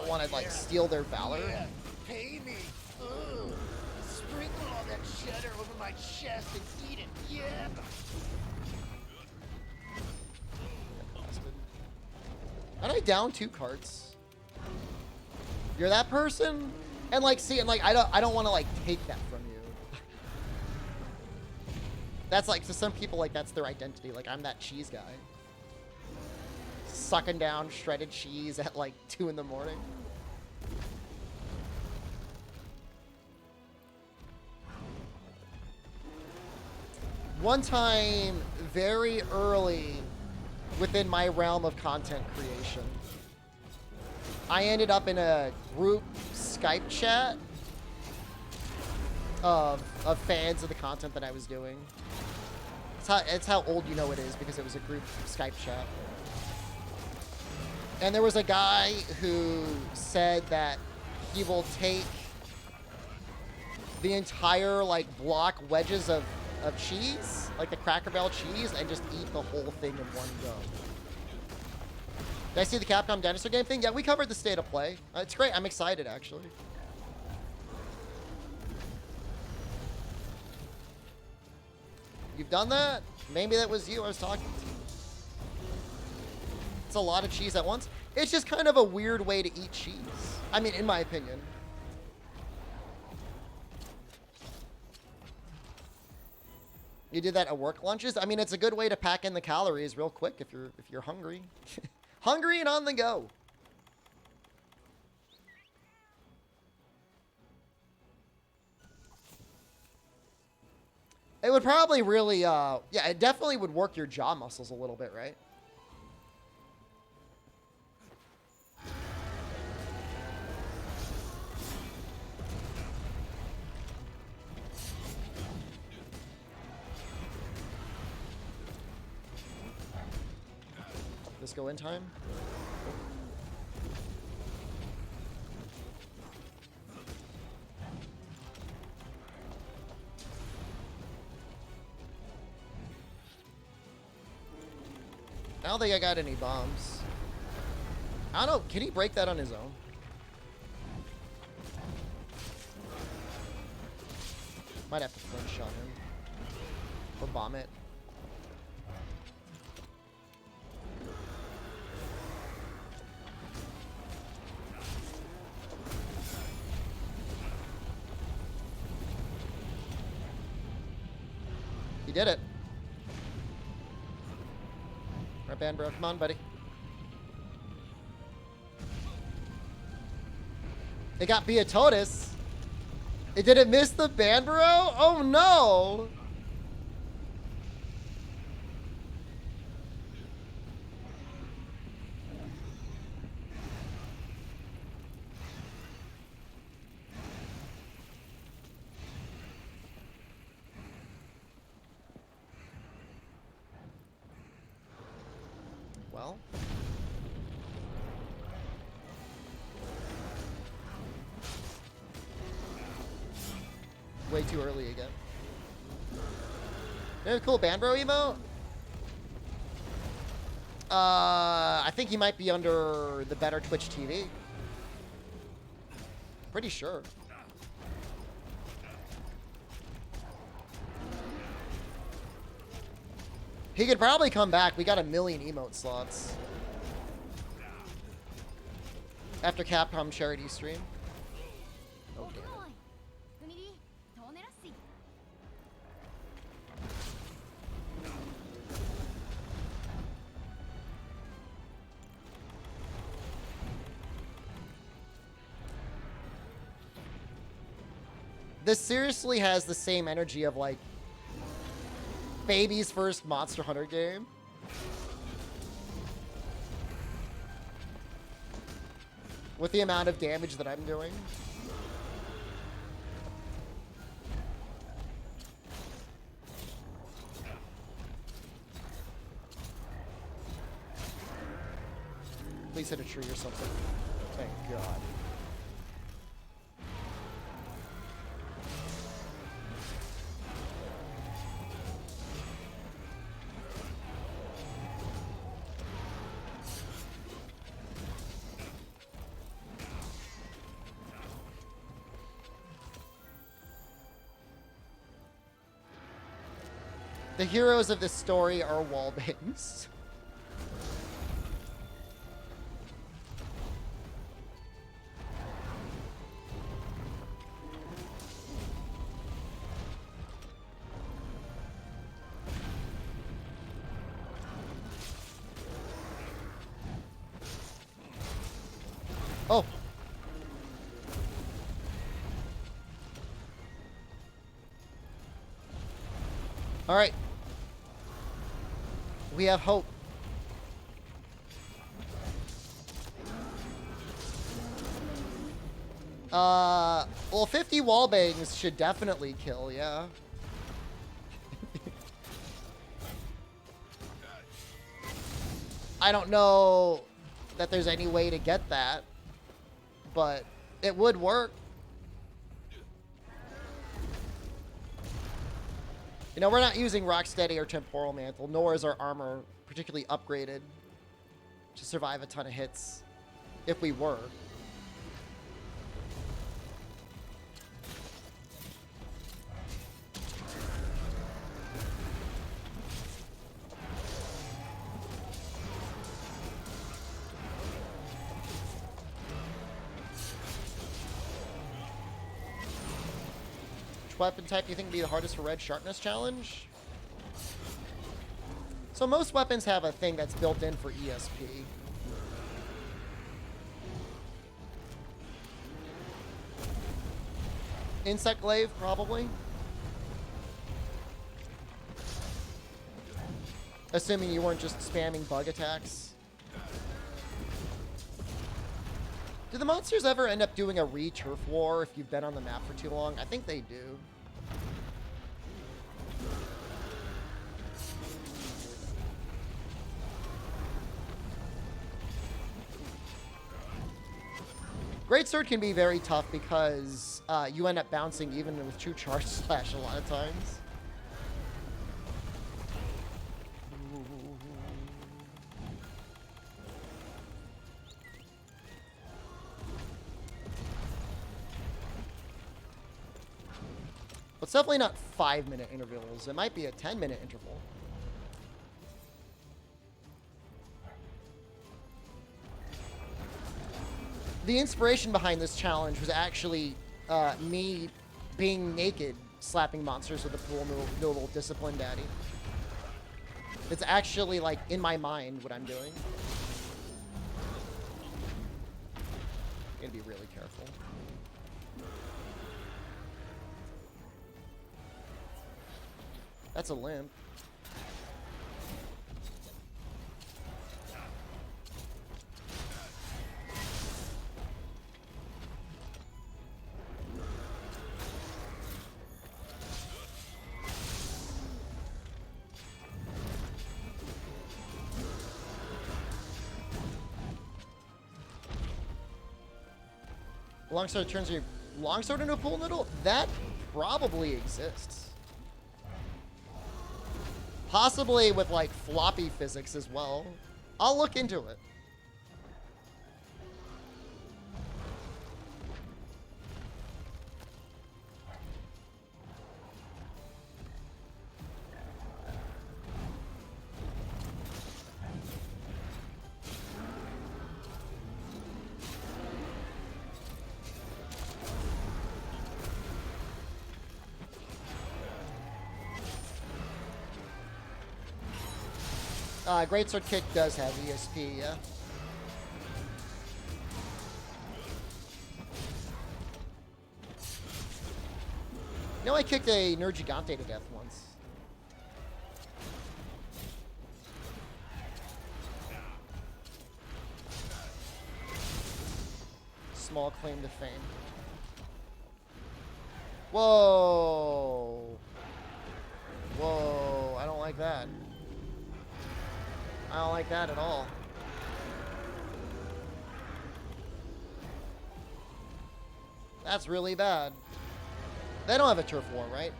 want to, like, steal their valor. Yeah, pay me. Ugh. Sprinkle all that cheddar over my chest and eat it. Yeah. And I down 2 carts. You're that person? And like, see, and like, I don't want to like take that from you. That's like, to some people, like, that's their identity. Like, I'm that cheese guy. Sucking down shredded cheese at like 2 in the morning. One time, very early within my realm of content creation, I ended up in a group Skype chat of fans of the content that I was doing. It's how old you know it is, because it was a group Skype chat. And there was a guy who said that he will take the entire, like, block wedges of cheese, like the Cracker Barrel cheese, and just eat the whole thing in one go. Did I see the Capcom Dinosaur game thing? Yeah, we covered the state of play. It's great. I'm excited, actually. You've done that? Maybe that was you I was talking to. It's a lot of cheese at once. It's just kind of a weird way to eat cheese. I mean, in my opinion. You did that at work lunches? I mean, it's a good way to pack in the calories real quick if you're hungry. Hungry and on the go. It would probably really, yeah, it definitely would work your jaw muscles a little bit, right? This go in time? I don't think I got any bombs. I don't know. Can he break that on his own? Might have to flinch shot him. Or bomb it. He did it. Right band, bro. Come on, buddy. It got Beatotis. It didn't miss the band, bro? Oh, no. hell? Way too early again. You have a cool Banbro emote? I think he might be under the better Twitch TV. Pretty sure. He could probably come back. We got 1 million emote slots. After Capcom charity stream. Oh, damn it. This seriously has the same energy of like baby's first Monster Hunter game. With the amount of damage that I'm doing. Please hit a tree or something. Thank God. The heroes of this story are wallbangs. Oh. All right. We have hope. Well, 50 wallbangs should definitely kill, yeah. I don't know that there's any way to get that, but it would work. You know, we're not using Rocksteady or Temporal Mantle, nor is our armor particularly upgraded to survive a ton of hits, if we were. Weapon type do you think would be the hardest for Red Sharpness challenge? So most weapons have a thing that's built in for ESP. Insect Glaive, probably. Assuming you weren't just spamming bug attacks. Do the monsters ever end up doing a re-turf war if you've been on the map for too long? I think they do. Greatsword can be very tough because you end up bouncing even with true charge slash a lot of times. It's definitely not 5-minute intervals. It might be a 10-minute interval. The inspiration behind this challenge was actually me being naked, slapping monsters with a pool noodle discipline daddy. It's actually like in my mind what I'm doing. Gotta be really careful. That's a limp. longsword turns your longsword into a pool noodle? That probably exists. Possibly with like floppy physics as well. I'll look into it. Greatsword kick does have ESP, yeah. You know, I kicked a Nerd Gigante to death once. Small claim to fame. Whoa. Whoa, I don't like that. I don't like that at all. That's really bad. They don't have a turf war, right?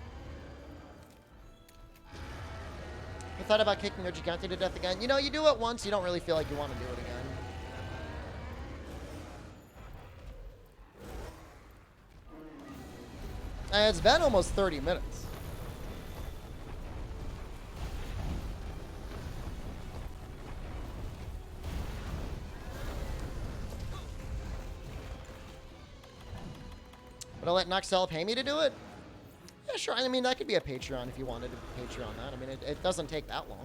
I thought about kicking a Gigante to death again. You know, you do it once, you don't really feel like you want to do it again. And it's been almost 30 minutes. But I'll let Noxel pay me to do it? Yeah, sure. I mean, that could be a Patreon if you wanted to Patreon that. I mean, it doesn't take that long.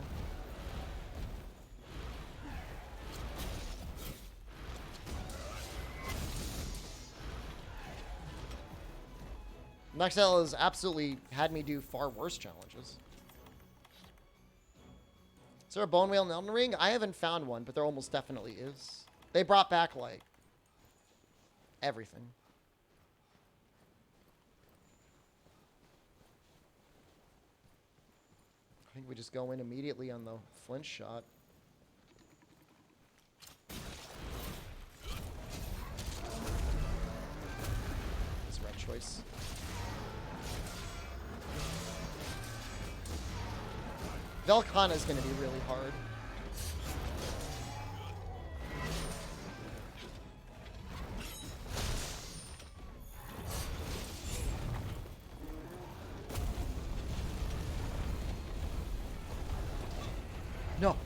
Noxel has absolutely had me do far worse challenges. Is there a bone whale in Elden Ring? I haven't found one, but there almost definitely is. They brought back, like, everything. I think we just go in immediately on the flinch shot. That's the right choice. Velkhana is going to be really hard. No.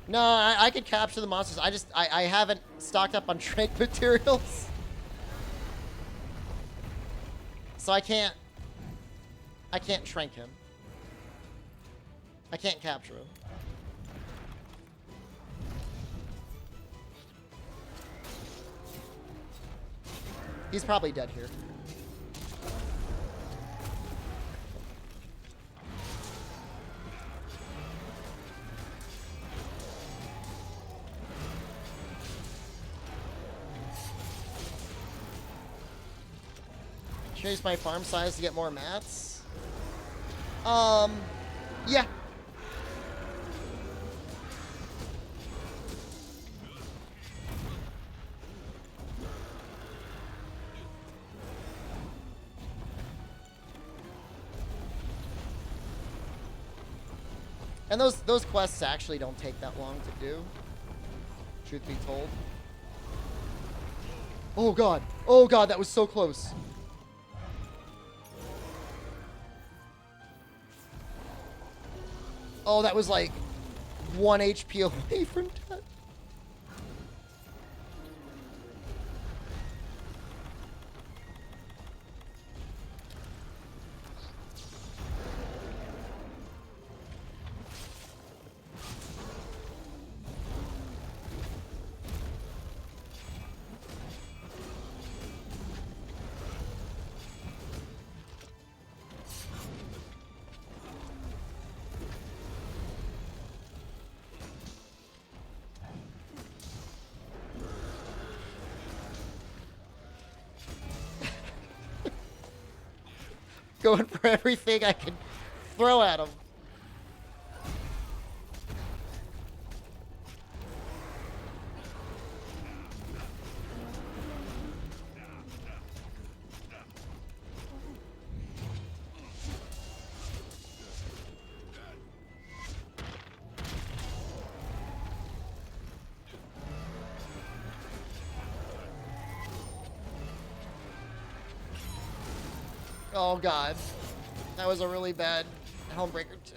No, I could capture the monsters. I haven't stocked up on trank materials. So I can't trank him. I can't capture him. He's probably dead here. Increase my farm size to get more mats? Yeah. And those quests actually don't take that long to do, truth be told. Oh god. Oh god, that was so close. Oh, that was like 1 HP away from death. Going for everything I can Throw at him. Oh god. That was a really bad Helmbreaker too.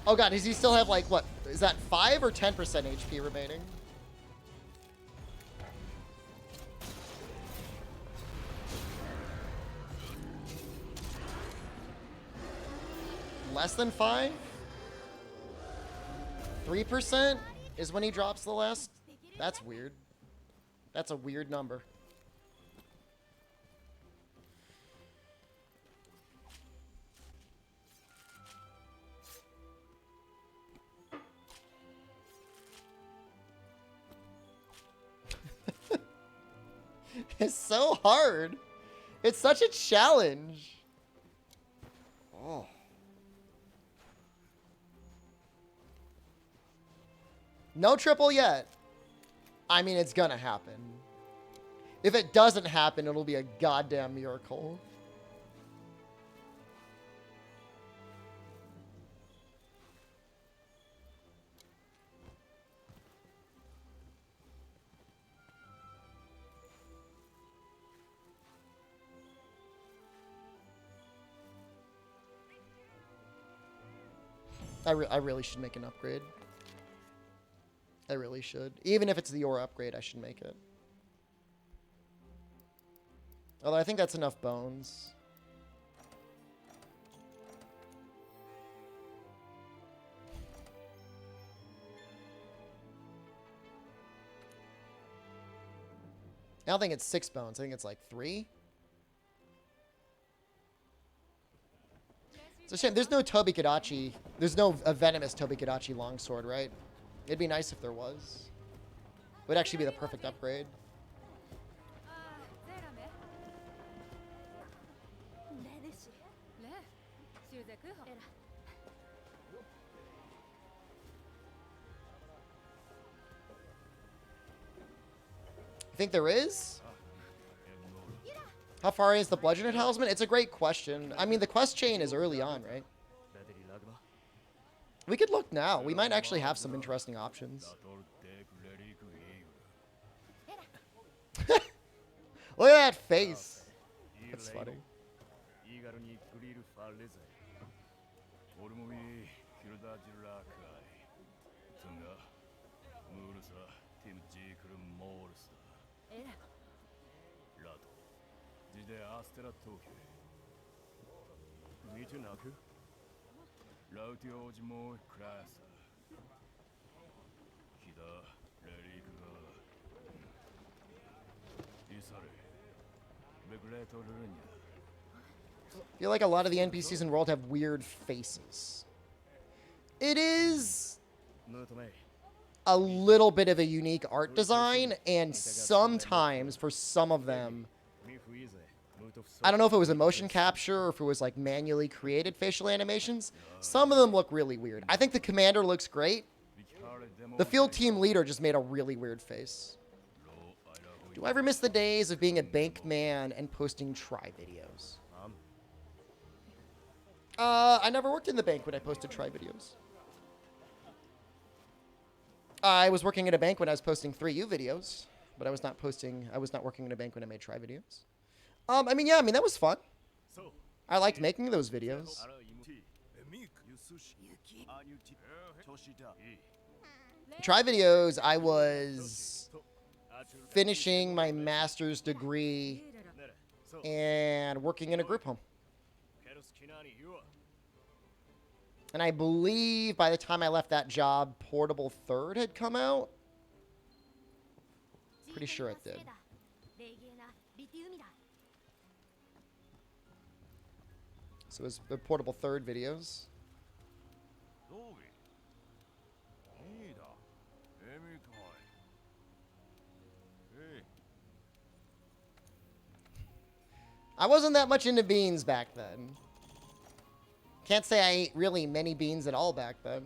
Oh god, does he still have like what? Is that 5 or 10% HP remaining? Less than 5? 3% is when he drops the last? That's weird. That's a weird number. It's so hard. It's such a challenge. Oh. No triple yet. I mean, it's gonna happen. If it doesn't happen, it'll be a goddamn miracle. I really should make an upgrade. I really should. Even if it's the ore upgrade, I should make it. Although I think that's enough bones. I don't think it's 6 bones. I think it's like 3. It's a shame. There's no Tobikadachi. There's no a venomous Tobikadachi longsword, right? It'd be nice if there was. It would actually be the perfect upgrade. You think there is? How far is the bludgeoned talisman? It's a great question. I mean, the quest chain is early on, right? We could look now. We might actually have some interesting options. Look at that face. That's funny. I feel like a lot of the NPCs in World have weird faces. It is a little bit of a unique art design, and sometimes for some of them, I don't know if it was a motion capture or if it was like manually created facial animations. Some of them look really weird. I think the commander looks great. The field team leader just made a really weird face. Do I ever miss the days of being a bank man and posting try videos? I never worked in the bank when I posted try videos. I was working at a bank when I was posting 3U videos, but I was not working in a bank when I made try videos. I mean, that was fun. I liked making those videos. Try videos, I was finishing my master's degree and working in a group home. And I believe by the time I left that job, Portable Third had come out. Pretty sure it did. So it was the Portable Third videos. I wasn't that much into beans back then. Can't say I ate really many beans at all back then.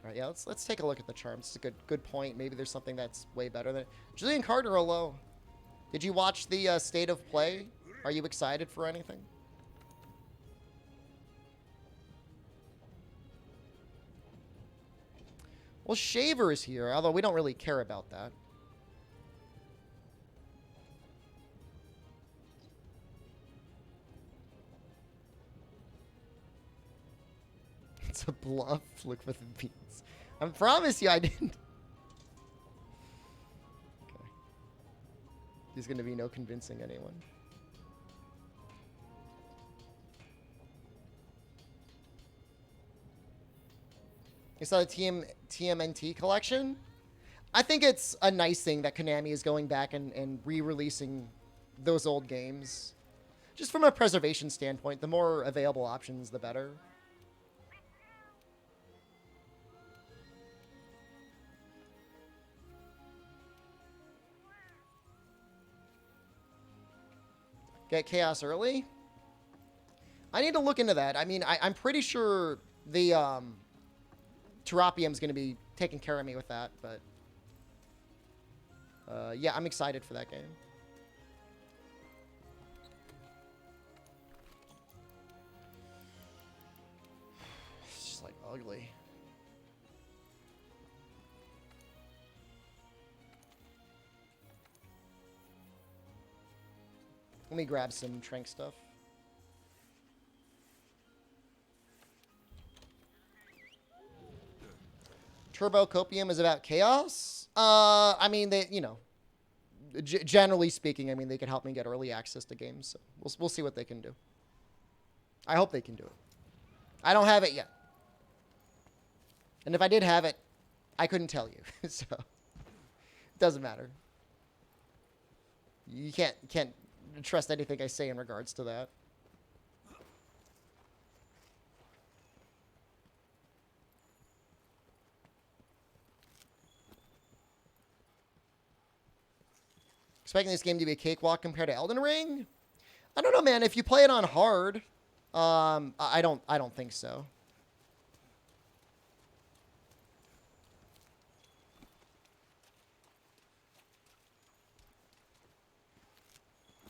All right, yeah, let's take a look at the charms. It's a good point. Maybe there's something that's way better than it. Julian Carter, hello. Did you watch the state of play? Are you excited for anything? Well, Shaver is here, although we don't really care about that. It's a bluff. Look for the beans. I promise you I didn't. Okay. There's going to be no convincing anyone. You saw the TMNT collection? I think it's a nice thing that Konami is going back and re-releasing those old games. Just from a preservation standpoint, the more available options, the better. Get Chaos early? I need to look into that. I mean, I'm pretty sure the Terapium's going to be taking care of me with that, but yeah, I'm excited for that game. It's just like ugly. Let me grab some Trank stuff. Turbo Copium is about chaos? I mean, they, you know, generally speaking, I mean, they can help me get early access to games. So we'll see what they can do. I hope they can do it. I don't have it yet. And if I did have it, I couldn't tell you. So it doesn't matter. You can't trust anything I say in regards to that. Expecting this game to be a cakewalk compared to Elden Ring? I don't know, man. If you play it on hard, I don't think so.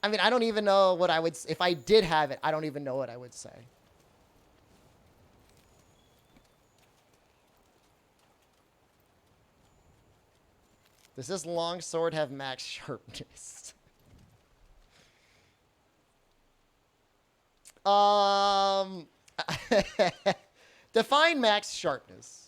I mean, I don't even know what I would... If I did have it, I don't even know what I would say. Does this longsword have max sharpness? Define max sharpness.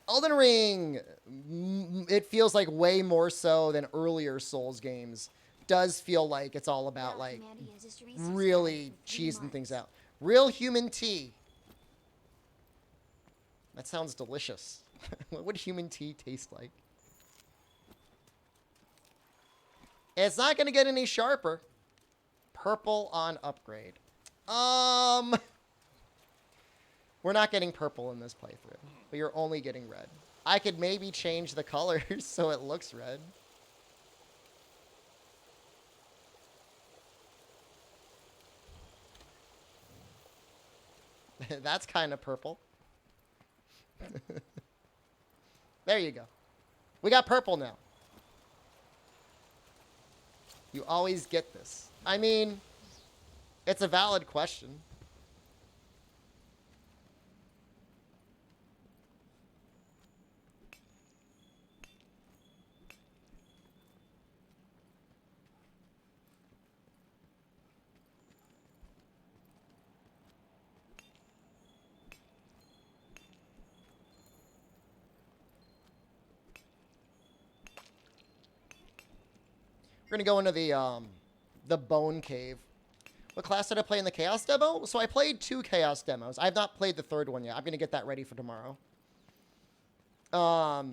Elden Ring, it feels like way more so than earlier Souls games. Does feel like it's all about, like, really cheesing things out. Real human tea. That sounds delicious. What would human tea taste like? It's not going to get any sharper. Purple on upgrade. We're not getting purple in this playthrough, but you're only getting red. I could maybe change the colors so it looks red. That's kind of purple. There you go. We got purple now. You always get this. I mean, it's a valid question. We're gonna go into the Bone Cave. What class did I play in the Chaos demo? So I played 2 Chaos demos. I have not played the 3rd one yet. I'm gonna get that ready for tomorrow. I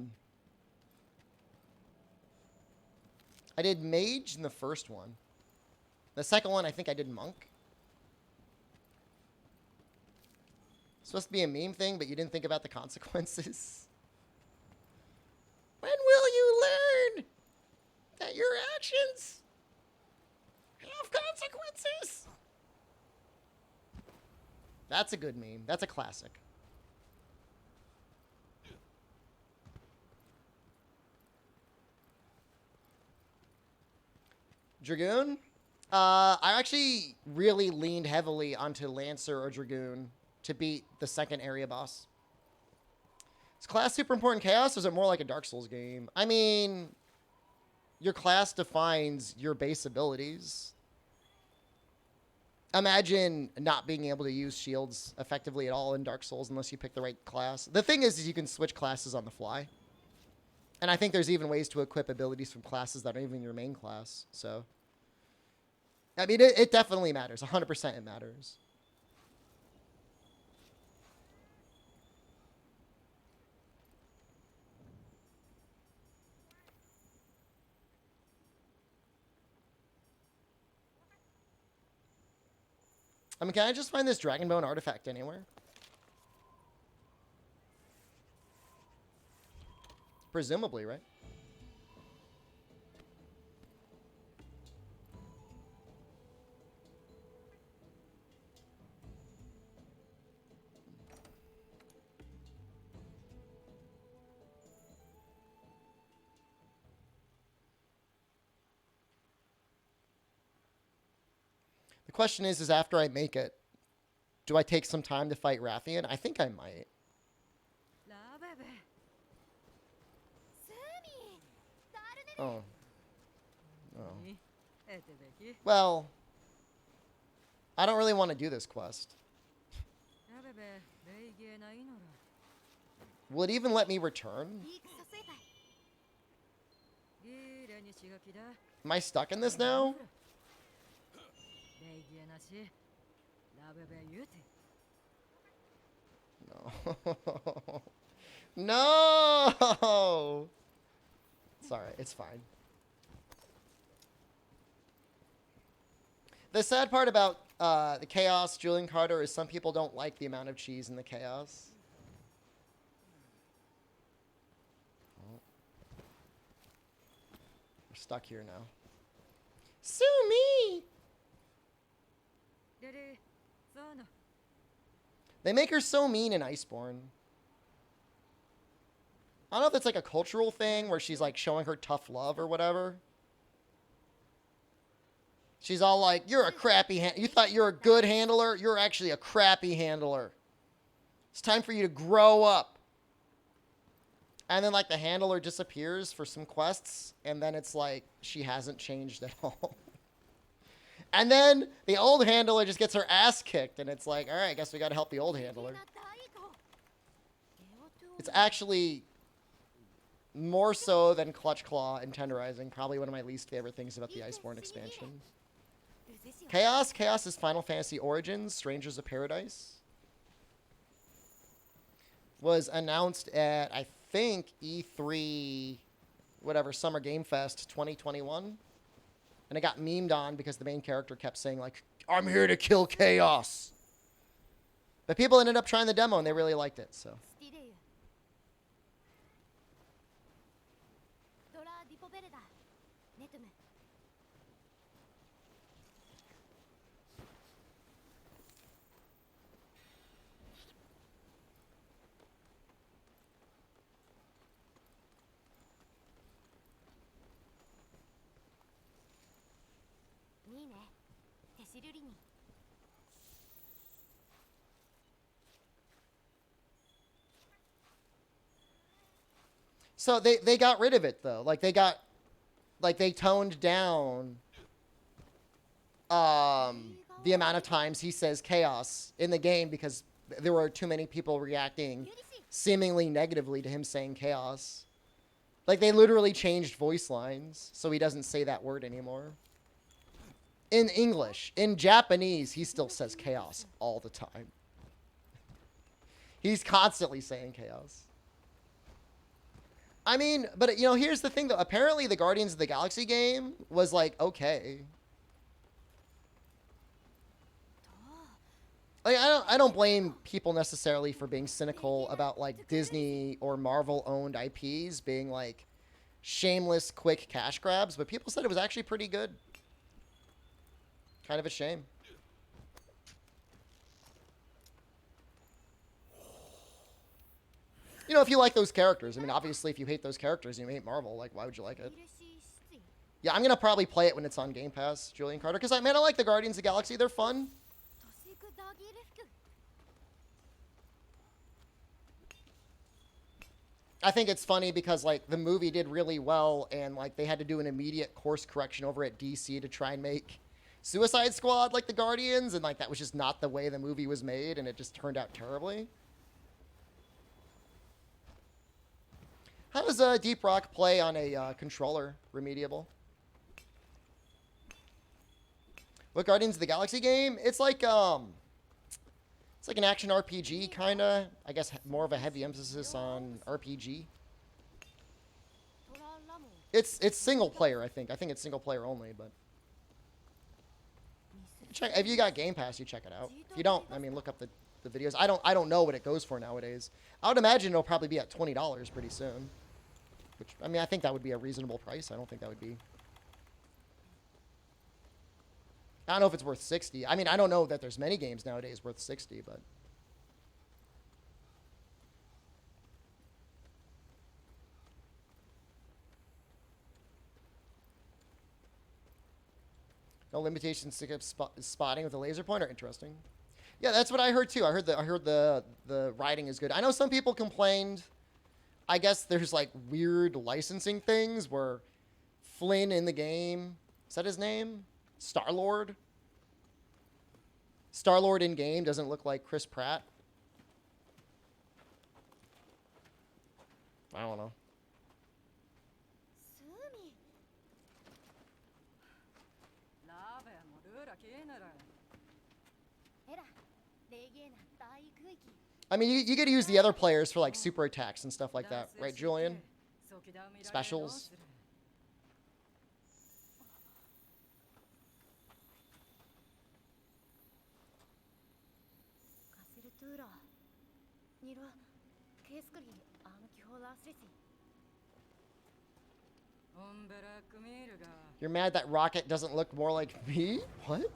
did Mage in the first one. The second one, I think I did Monk. supposed to be a meme thing, but you didn't think about the consequences. When will you learn that your actions have consequences? That's a good meme. That's a classic. Dragoon? I actually really leaned heavily onto Lancer or Dragoon to beat the second area boss. Is class super important chaos, or is it more like a Dark Souls game? I mean, your class defines your base abilities. Imagine not being able to use shields effectively at all in Dark Souls unless you pick the right class. The thing is you can switch classes on the fly. And I think there's even ways to equip abilities from classes that aren't even your main class. So, I mean, it definitely matters. 100% it matters. I mean, can I just find this Dragon Bone artifact anywhere? Presumably, right? The question is after I make it, do I take some time to fight Rathian? I think I might. Oh. Oh. Well, I don't really want to do this quest. Will it even let me return? Am I stuck in this now? No. No! It's alright, it's fine. The sad part about the Chaos Julian Carter is some people don't like the amount of cheese in the Chaos. Oh. We're stuck here now. Sue me! They make her so mean in Iceborne. I don't know if it's like a cultural thing where she's like showing her tough love or whatever. She's all like, you're a crappy you thought you're a good handler? You're actually a crappy handler. It's time for you to grow up. And then like the handler disappears for some quests. And then it's like she hasn't changed at all. And then the old handler just gets her ass kicked. And it's like, all right, I guess we got to help the old handler. It's actually more so than Clutch Claw and Tenderizing. Probably one of my least favorite things about the Iceborne expansion. Chaos. Chaos is Final Fantasy Origins, Strangers of Paradise. Was announced at, I think, E3, whatever, Summer Game Fest 2021. And it got memed on because the main character kept saying, like, I'm here to kill Chaos. But people ended up trying the demo and they really liked it, so. So they got rid of it though. Like they toned down the amount of times he says chaos in the game because there were too many people reacting seemingly negatively to him saying chaos. Like they literally changed voice lines so he doesn't say that word anymore. In English. In Japanese, he still says chaos all the time. He's constantly saying chaos. I mean, but, you know, here's the thing, though. Apparently, the Guardians of the Galaxy game was, like, okay. Like, I don't blame people necessarily for being cynical about like Disney or Marvel owned IPs being like shameless quick cash grabs, but people said it was actually pretty good. Kind of a shame. You know, if you like those characters. I mean, obviously, if you hate those characters and you hate Marvel, like, why would you like it? Yeah, I'm going to probably play it when it's on Game Pass, Julian Carter, because, man, I like the Guardians of the Galaxy. They're fun. I think it's funny because, like, the movie did really well, and, like, they had to do an immediate course correction over at DC to try and make Suicide Squad like the Guardians, and, like, that was just not the way the movie was made, and it just turned out terribly. How does Deep Rock play on a controller, Remediable? What Guardians of the Galaxy game? It's like an action RPG kind of. I guess more of a heavy emphasis on RPG. It's single player, I think. I think it's single player only, but check if you got Game Pass, you check it out. If you don't, I mean, look up the videos. I don't know what it goes for nowadays. I would imagine it'll probably be at $20 pretty soon. Which, I mean, I think that would be a reasonable price. I don't think that would be... I don't know if it's worth 60. I mean, I don't know that there's many games nowadays worth 60, but... No limitations to skip spotting with a laser pointer. Interesting. Yeah, that's what I heard too. I heard the writing is good. I know some people complained. I guess there's like weird licensing things where Flynn in the game, is that his name? Star-Lord? Star-Lord in game doesn't look like Chris Pratt. I don't know. I mean, you get to use the other players for, like, super attacks and stuff like that. Right, Julian? Specials. You're mad that Rocket doesn't look more like me? What?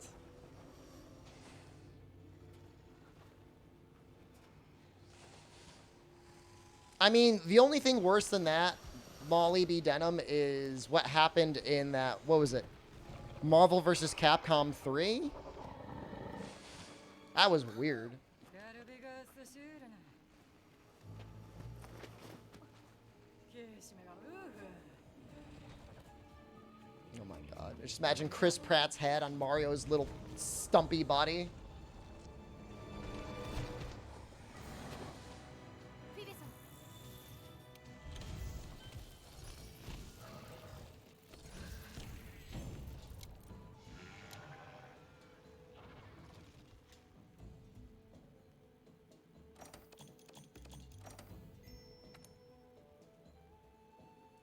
I mean, the only thing worse than that, Molly B. Denham, is what happened in that, what was it? Marvel vs. Capcom 3? That was weird. Oh my god. Just imagine Chris Pratt's head on Mario's little stumpy body.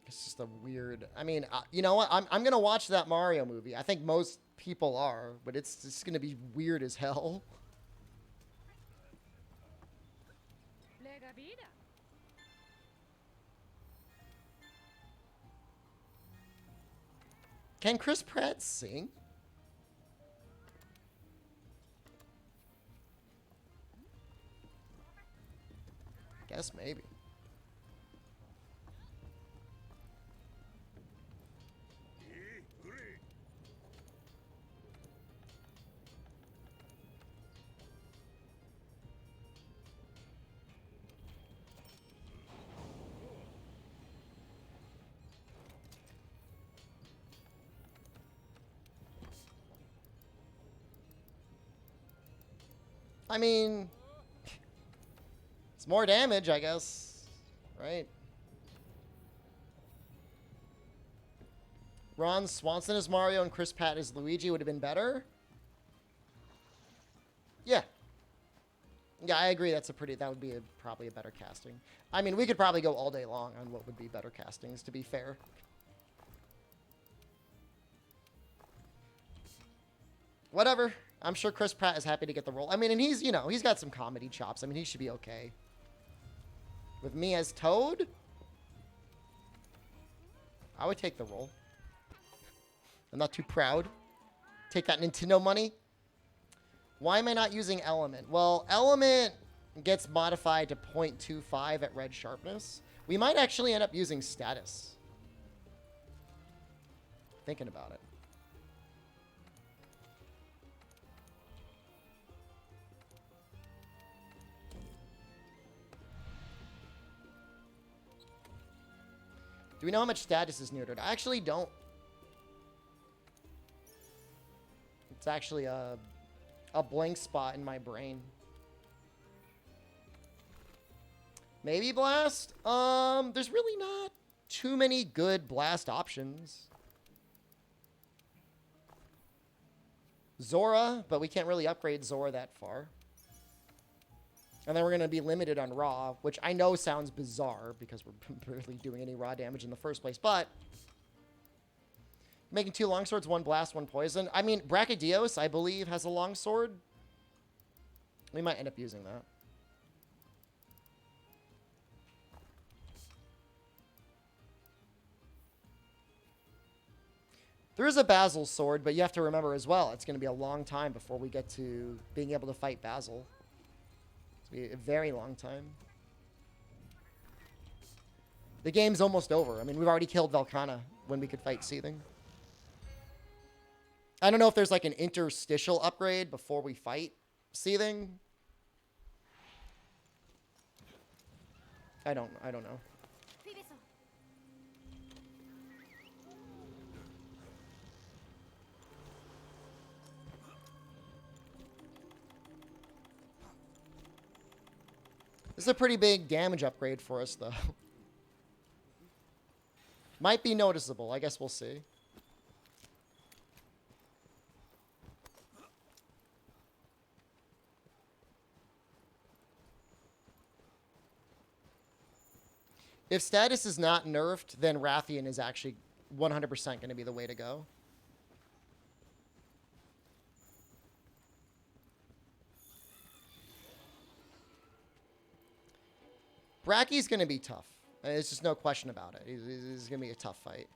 It's just a weird... I mean, you know what? I'm going to watch that Mario movie. I think most people are, but it's just going to be weird as hell. Can Chris Pratt sing? Guess maybe. I mean, it's more damage, I guess, right? Ron Swanson as Mario and Chris Pratt as Luigi would have been better. Yeah. Yeah, I agree. That would be probably a better casting. I mean, we could probably go all day long on what would be better castings, to be fair. Whatever. I'm sure Chris Pratt is happy to get the role. I mean, and he's, you know, he's got some comedy chops. I mean, he should be okay. With me as Toad, I would take the role. I'm not too proud. Take that Nintendo money. Why am I not using Element? Well, Element gets modified to 0.25 at red sharpness. We might actually end up using Status. Thinking about it. Do we know how much Status is neutered? I actually don't. It's actually a blank spot in my brain. Maybe Blast? There's really not too many good Blast options. Zora, but we can't really upgrade Zora that far. And then we're going to be limited on Raw, which I know sounds bizarre because we're barely doing any Raw damage in the first place, but making 2 longswords, 1 blast, 1 poison. I mean, Brachydios, I believe, has a longsword. We might end up using that. There is a Basil sword, but you have to remember as well, it's going to be a long time before we get to being able to fight Basil. It's going to be a very long time. The game's almost over. I mean, we've already killed Velkhana when we could fight Seething. I don't know if there's like an interstitial upgrade before we fight Seething. I don't know. This is a pretty big damage upgrade for us, though. Might be noticeable. I guess we'll see. If Status is not nerfed, then Rathian is actually 100% going to be the way to go. Brachy's going to be tough. There's just no question about it. It's going to be a tough fight.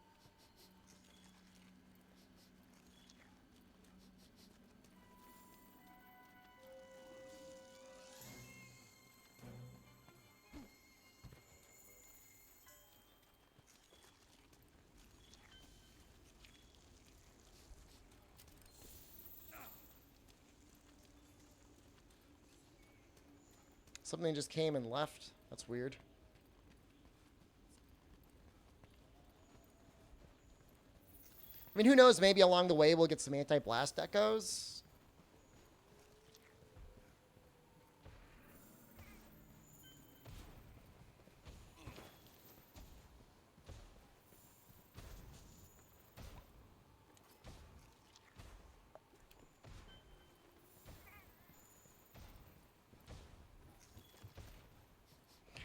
Something just came and left. That's weird. I mean, who knows? Maybe along the way we'll get some anti-blast echoes.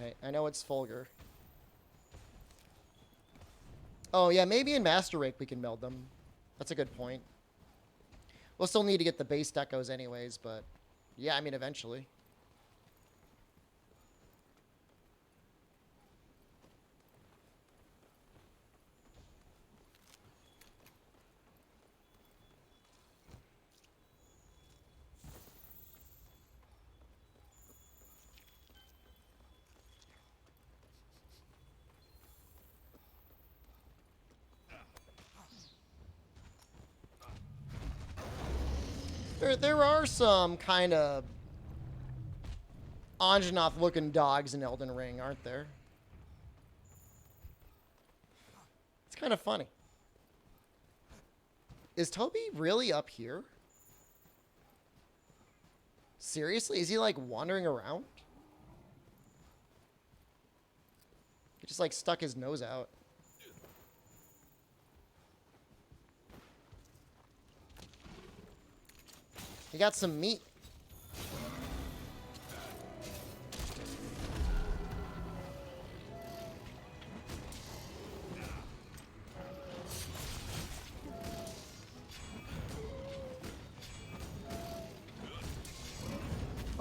Okay, I know it's Fulgur. Oh, yeah, maybe in Master Rake we can meld them. That's a good point. We'll still need to get the base decos anyways, but yeah, I mean, eventually. There are some kind of Anjanath-looking dogs in Elden Ring, aren't there? It's kind of funny. Is Toby really up here? Seriously? Is he, like, wandering around? He just, like, stuck his nose out. He got some meat.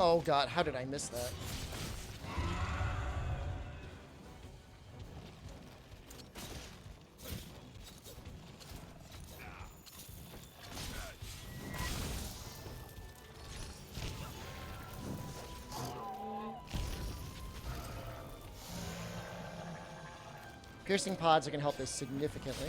Oh god, how did I miss that? Piercing pods are going to help this significantly.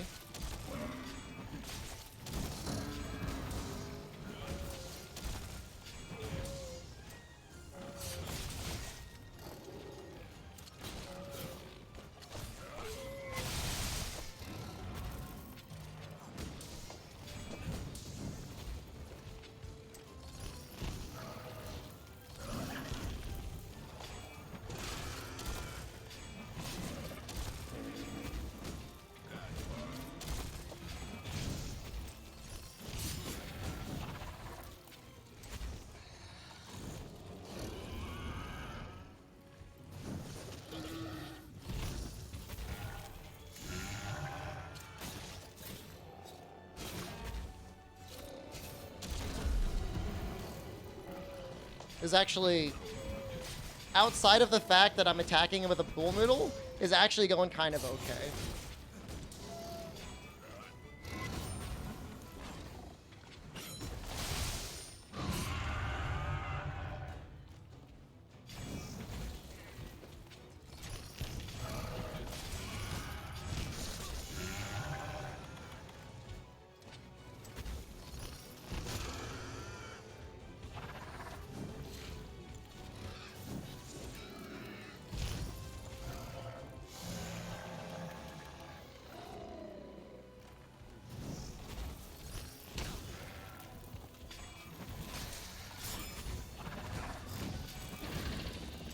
Is actually, outside of the fact that I'm attacking him with a pool noodle, is actually going kind of okay.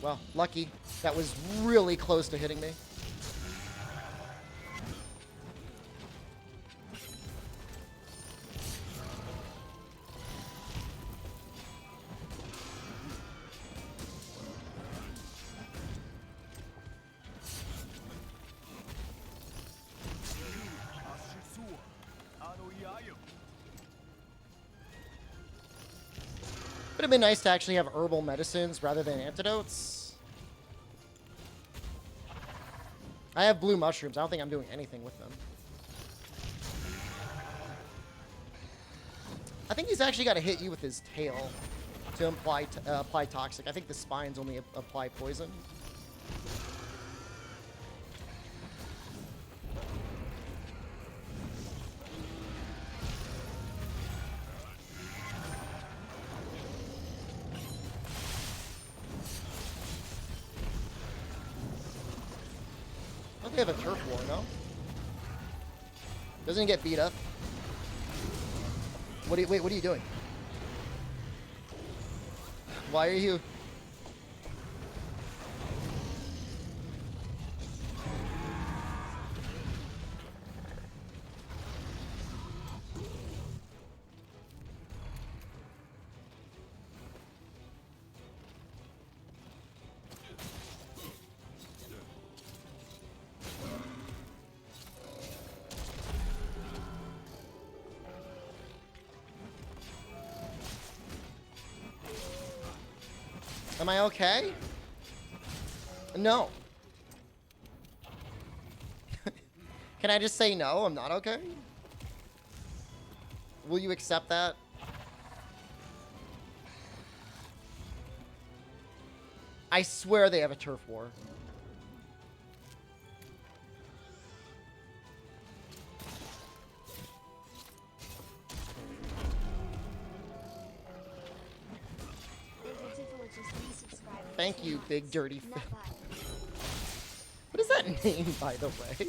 Well, lucky. That was really close to hitting me. Would have been nice to actually have herbal medicines rather than antidotes. I have blue mushrooms. I don't think I'm doing anything with them. I think he's actually got to hit you with his tail to apply toxic. I think the spines only apply poison. They have a turf war, no? Doesn't he get beat up? Wait, what are you doing? Why are you... Am I okay? No. Can I just say no? I'm not okay? Will you accept that? I swear they have a turf war. Thank you, Big Dirty Phil. What is that name, by the way?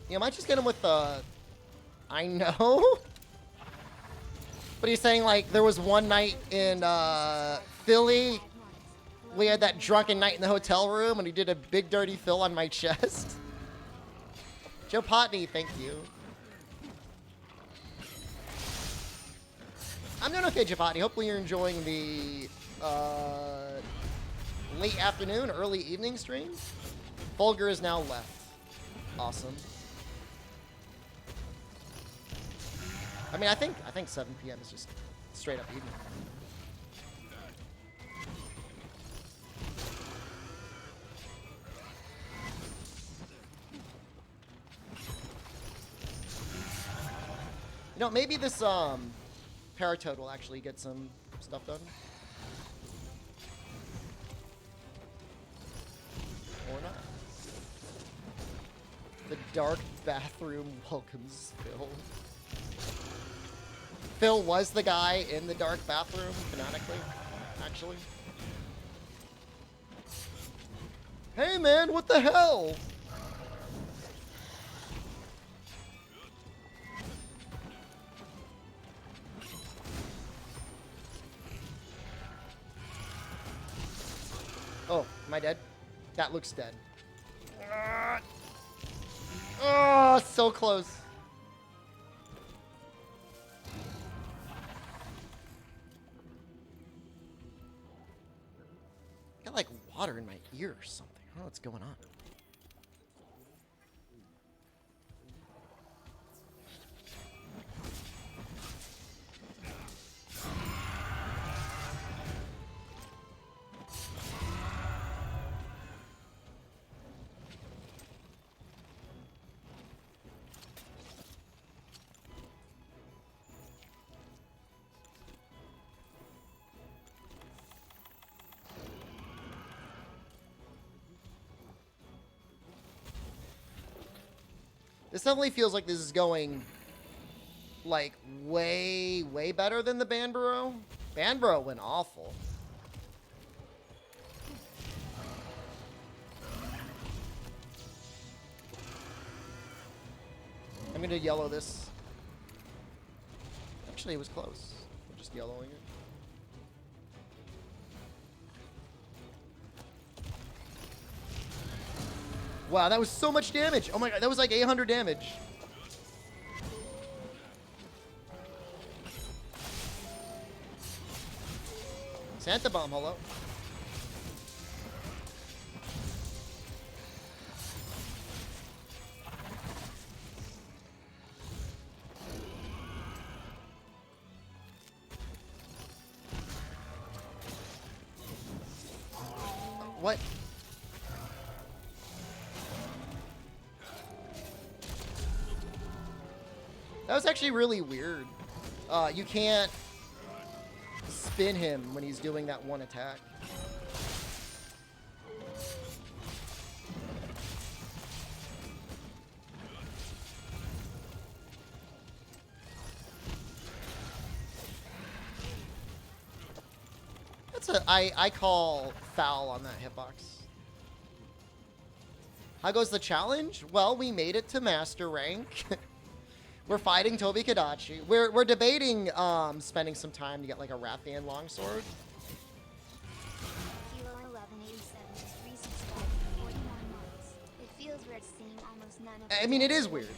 Yeah, I might just get him with the... I know? But he's saying, like, there was one night in Philly... We had that drunken night in the hotel room, and he did a Big Dirty Phil on my chest. Joe Potney, thank you. I'm doing okay, Joe Potney. Hopefully you're enjoying the late afternoon, early evening stream. Vulgar is now left. Awesome. I mean, I think 7 p.m. is just straight up evening. You know, maybe this Paratoad will actually get some stuff done. Or not. The dark bathroom welcomes Phil. Phil was the guy in the dark bathroom, canonically, actually. Hey man, what the hell? Oh, am I dead? That looks dead. Oh, so close. Got like water in my ear or something. I don't know what's going on. This definitely feels like this is going, like, way, way better than the Banbaro. Banbaro went awful. I'm gonna yellow this. Actually, it was close. I'm just yellowing it. Wow, that was so much damage. Oh my god, that was like 800 damage. Santa Bomb, hello. What? That was actually really weird. You can't spin him when he's doing that one attack. That's a I call foul on that hitbox. How goes the challenge? Well, we made it to master rank. We're fighting Tobi Kadachi. We're debating spending some time to get like a Rathian longsword. Kilo 1187 is 365 for 41 months. It feels weird seeing almost none of I mean, it is weird.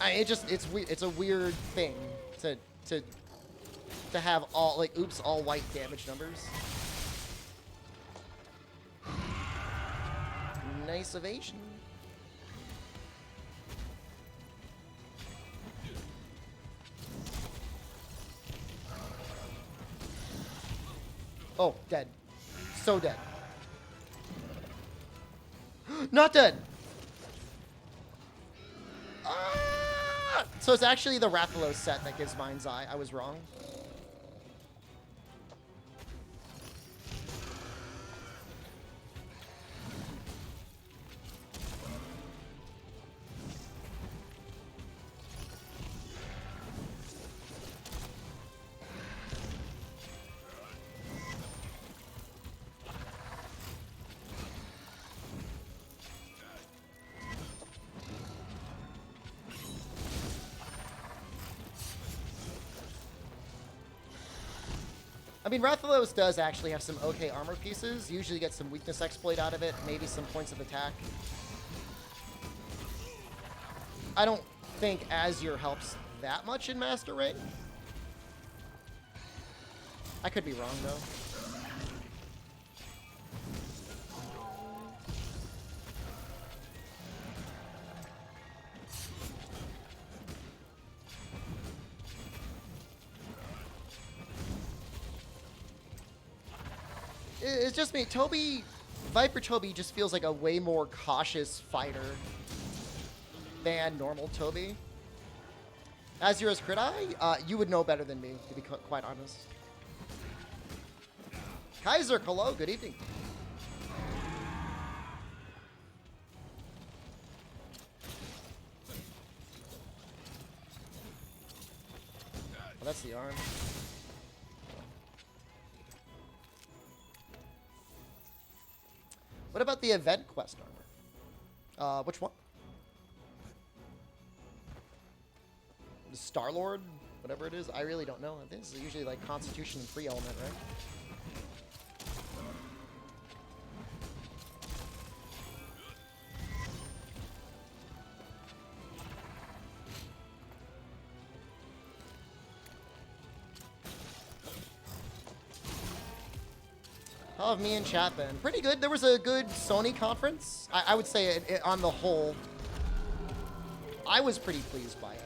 It's a weird thing to have all like all white damage numbers. Nice evasion. Oh, dead. So dead. Not dead. Ah! So it's actually the Rathalos set that gives Mind's Eye. I was wrong. I mean, Rathalos does actually have some okay armor pieces. Usually get some weakness exploit out of it, maybe some points of attack. I don't think Azure helps that much in Master Rank. I could be wrong, though. It's just me. Viper Toby just feels like a way more cautious fighter than normal Toby. As Azura's Crit Eye, you would know better than me, to be quite honest. Kaiser, hello, good evening. Oh, that's the arm. What about the event quest armor? Which one? The Star-Lord? Whatever it is? I really don't know. I think this is usually like Constitution and Free Element, right? How have me and chat been? Pretty good. There was a good Sony conference. I would say on the whole, I was pretty pleased by it.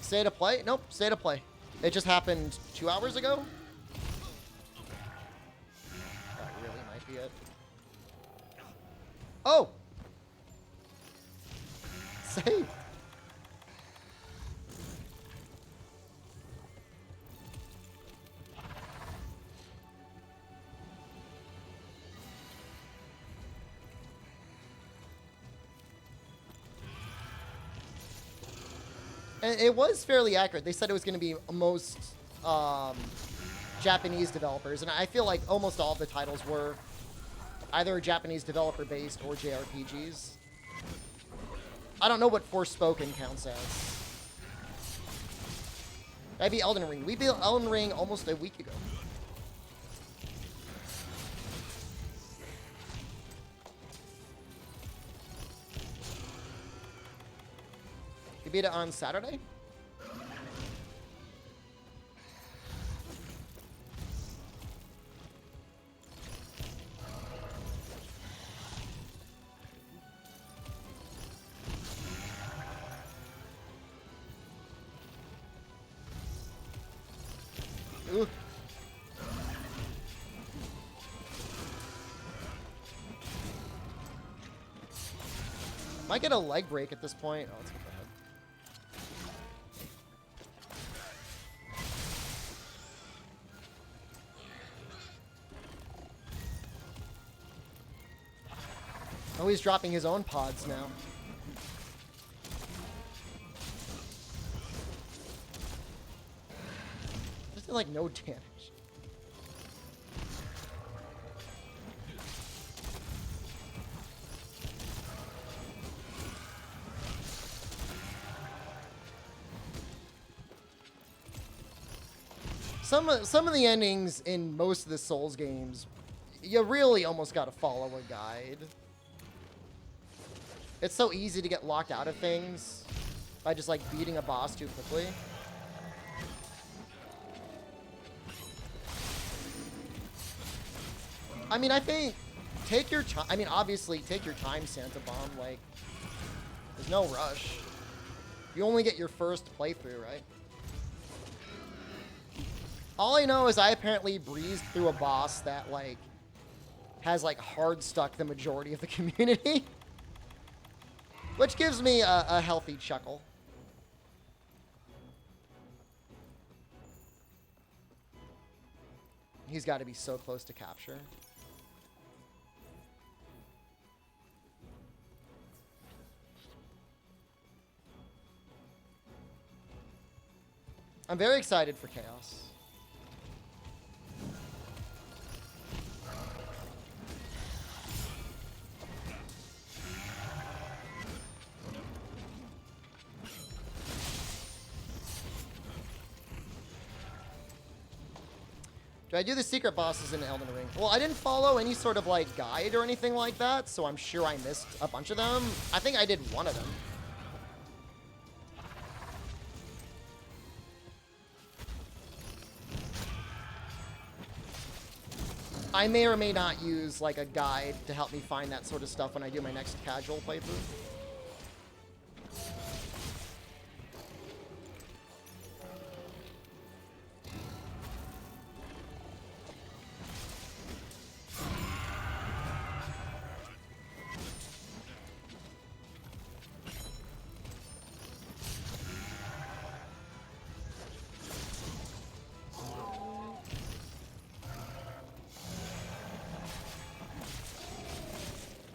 State of play? Nope, state of play. It just happened 2 hours ago? That really might be it. Oh! Save. And it was fairly accurate. They said it was going to be most Japanese developers, and I feel like almost all of the titles were either Japanese developer-based or JRPGs. I don't know what Forspoken counts as. That'd be Elden Ring. We beat Elden Ring almost a week ago. You beat it on Saturday? Ooh. Might get a leg break at this point. Oh, let's get that. Oh, he's dropping his own pods now. Just like no damage. Some of the endings in most of the Souls games, you really almost got to follow a guide. It's so easy to get locked out of things by just like beating a boss too quickly. I mean, I think take your time. I mean, obviously take your time, Santa Bomb. Like, there's no rush. You only get your first playthrough, right? All I know is I apparently breezed through a boss that like has like hard stuck the majority of the community. Which gives me a healthy chuckle. He's got to be so close to capture. I'm very excited for Chaos. Do I do the secret bosses in Elden Ring? Well, I didn't follow any sort of, like, guide or anything like that, so I'm sure I missed a bunch of them. I think I did one of them. I may or may not use, like, a guide to help me find that sort of stuff when I do my next casual playthrough.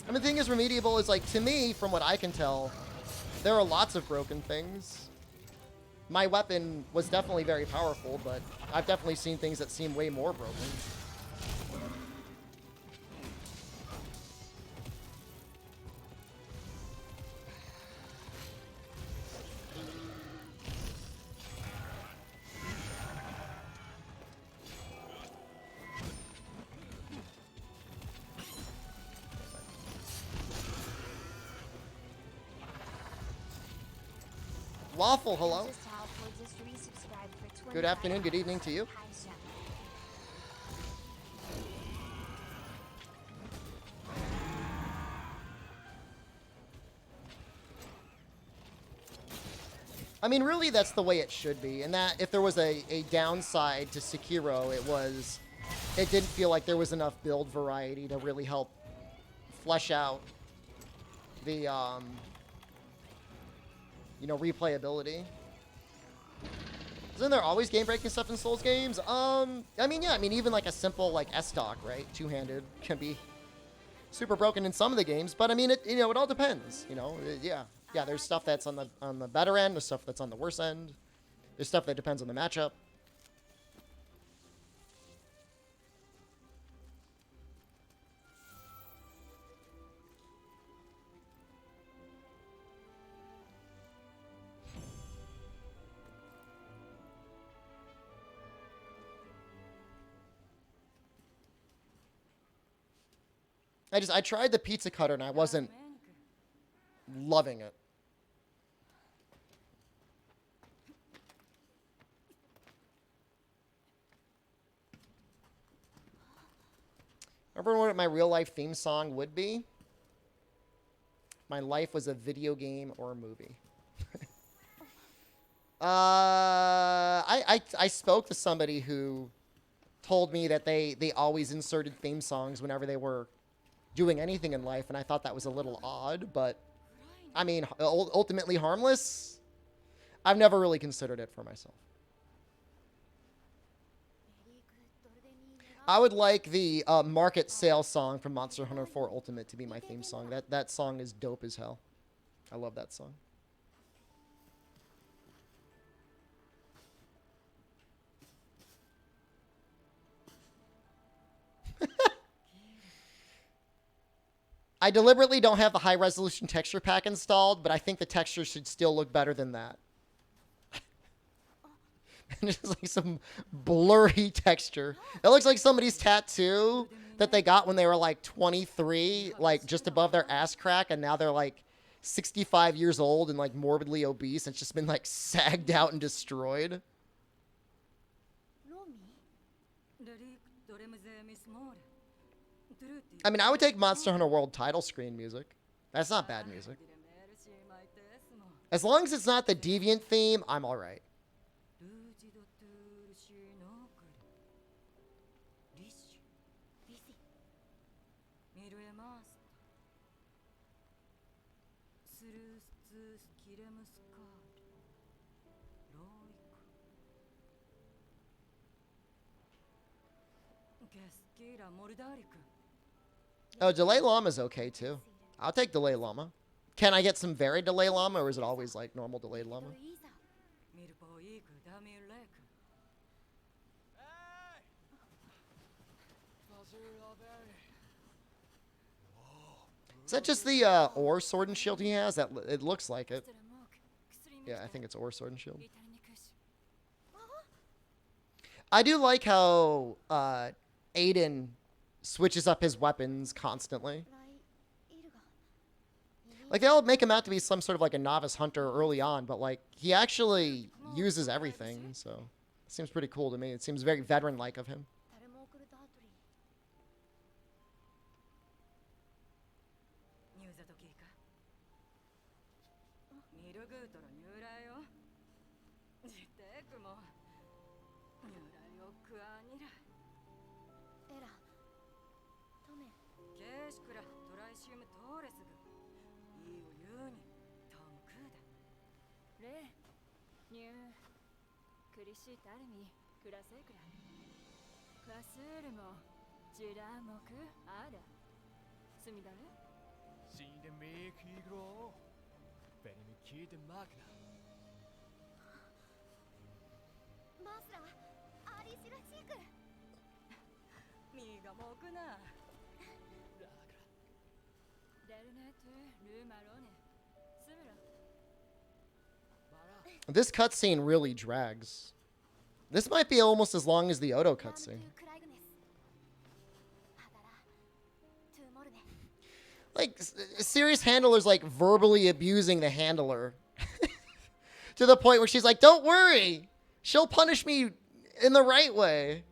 I mean, the thing is, Remediable is, like, to me, from what I can tell, there are lots of broken things. My weapon was definitely very powerful, but I've definitely seen things that seem way more broken. Waffle, hello. Good afternoon, good evening to you. I mean, really, that's the way it should be. And that if there was a downside to Sekiro, it didn't feel like there was enough build variety to really help flesh out the, you know, replayability. Isn't there always game-breaking stuff in Souls games? I mean, yeah, I mean, even like a simple, like, S-Stock, right? Two-handed can be super broken in some of the games, but I mean, you know, it all depends, you know? Yeah, there's stuff that's on the better end, there's stuff that's on the worse end. There's stuff that depends on the matchup. I tried the pizza cutter and I wasn't loving it. Remember what my real life theme song would be? My life was a video game or a movie. I spoke to somebody who told me that they always inserted theme songs whenever they were doing anything in life, and I thought that was a little odd, but I mean, ultimately harmless. I've never really considered it for myself. I would like the market sale song from Monster Hunter 4 Ultimate to be my theme song. That song is dope as hell. I love that song. I deliberately don't have the high resolution texture pack installed, but I think the texture should still look better than that. And it's like some blurry texture. It looks like somebody's tattoo that they got when they were like 23, like just above their ass crack, and now they're like 65 years old and like morbidly obese. It's just been like sagged out and destroyed. I mean, I would take Monster Hunter World title screen music. That's not bad music. As long as it's not the Deviant theme, I'm alright. Oh, Delay Llama's okay, too. I'll take Delay Llama. Can I get some varied Delay Llama, or is it always, like, normal Delay Llama? Is that just the ore sword and shield he has? It looks like it. Yeah, I think it's ore sword and shield. I do like how Aiden switches up his weapons constantly. Like, they'll make him out to be some sort of like a novice hunter early on, but like he actually uses everything, so it seems pretty cool to me. It seems very veteran-like of him. 誰も送ると後にニューザトキーかミルグートのニューライよジテークもニューライをクアニラエラトメケーシクラトライシウムトーレスグイーオユーニトムクーダレニュークリシータルミクラセクラクアスールもジラモクアダスミダル Zie de meekigro. Ben je me kier de magna. マスラアリシラチークミーがモクナ デルネトゥルーマロネスムラ This cutscene really drags. This might be almost as long as the Odo ラムトゥ cutscene. クライグネスハダラトゥモルネ Like, serious handler's like verbally abusing the handler to the point where she's like, "Don't worry, she'll punish me in the right way."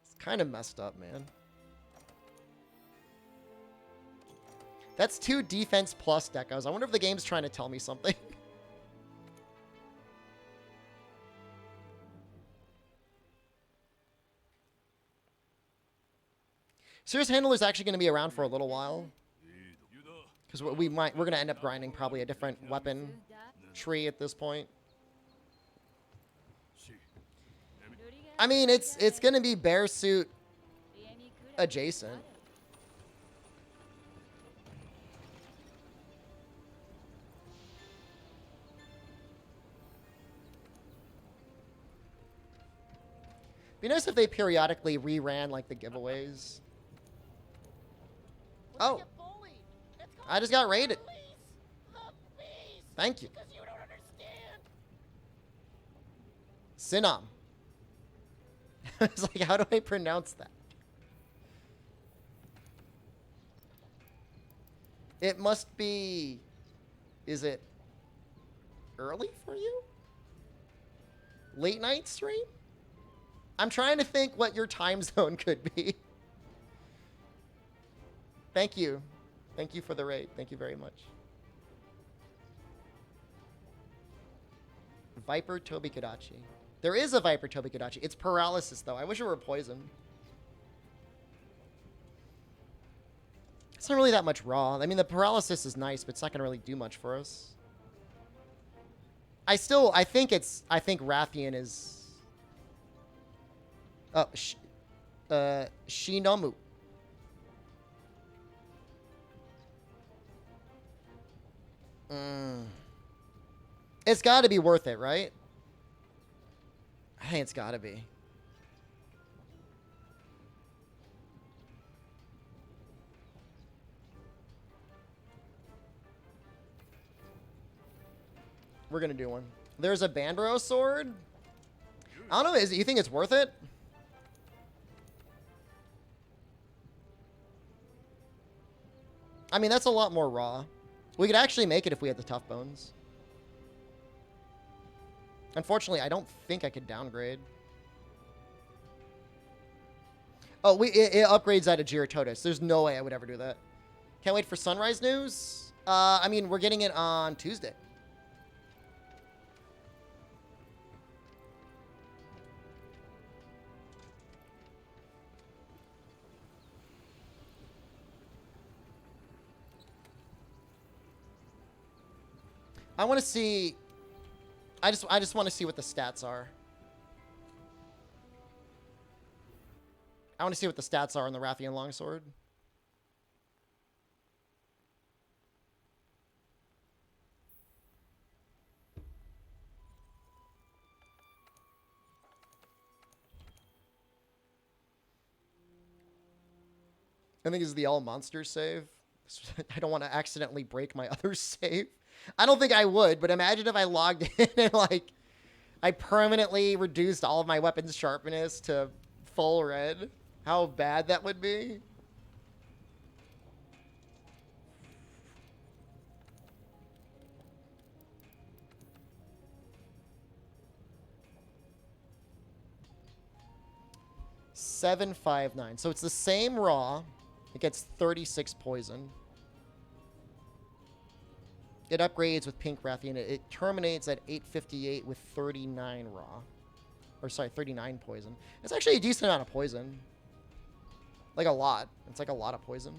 It's kind of messed up, man. That's 2 defense plus decos. I wonder if the game's trying to tell me something. Serious Handler is actually going to be around for a little while, because we're going to end up grinding probably a different weapon tree at this point. I mean, it's going to be bear suit adjacent. Be nice if they periodically reran like the giveaways. Oh, I just got raided. Thank you. Sinam. It's like, how do I pronounce that? It must be... Is it early for you? Late night stream? I'm trying to think what your time zone could be. Thank you. Thank you for the raid. Thank you very much. Viper Tobikadachi. There is a Viper Tobikadachi. It's paralysis, though. I wish it were poison. It's not really that much raw. I mean, the paralysis is nice, but it's not going to really do much for us. I think Rathian is... Oh, Shinomu. It's got to be worth it, right? I think it's got to be. We're going to do one. There's a Bandro sword. I don't know. You think it's worth it? I mean, that's a lot more raw. We could actually make it if we had the tough bones. Unfortunately, I don't think I could downgrade. Oh, it upgrades out of Giratotus. There's no way I would ever do that. Can't wait for Sunrise news. I mean, we're getting it on Tuesday. I want to see... I just want to see what the stats are. I want to see what the stats are on the Rathian Longsword. I think this is the all monsters save. I don't want to accidentally break my other save. I don't think I would, but imagine if I logged in and like I permanently reduced all of my weapons sharpness to full red. How bad that would be. $759. So it's the same raw. It gets 36 poison. It upgrades with Pink Rathian. It terminates at 858 with 39 raw. Or sorry, 39 poison. It's actually a decent amount of poison. Like a lot. It's like a lot of poison.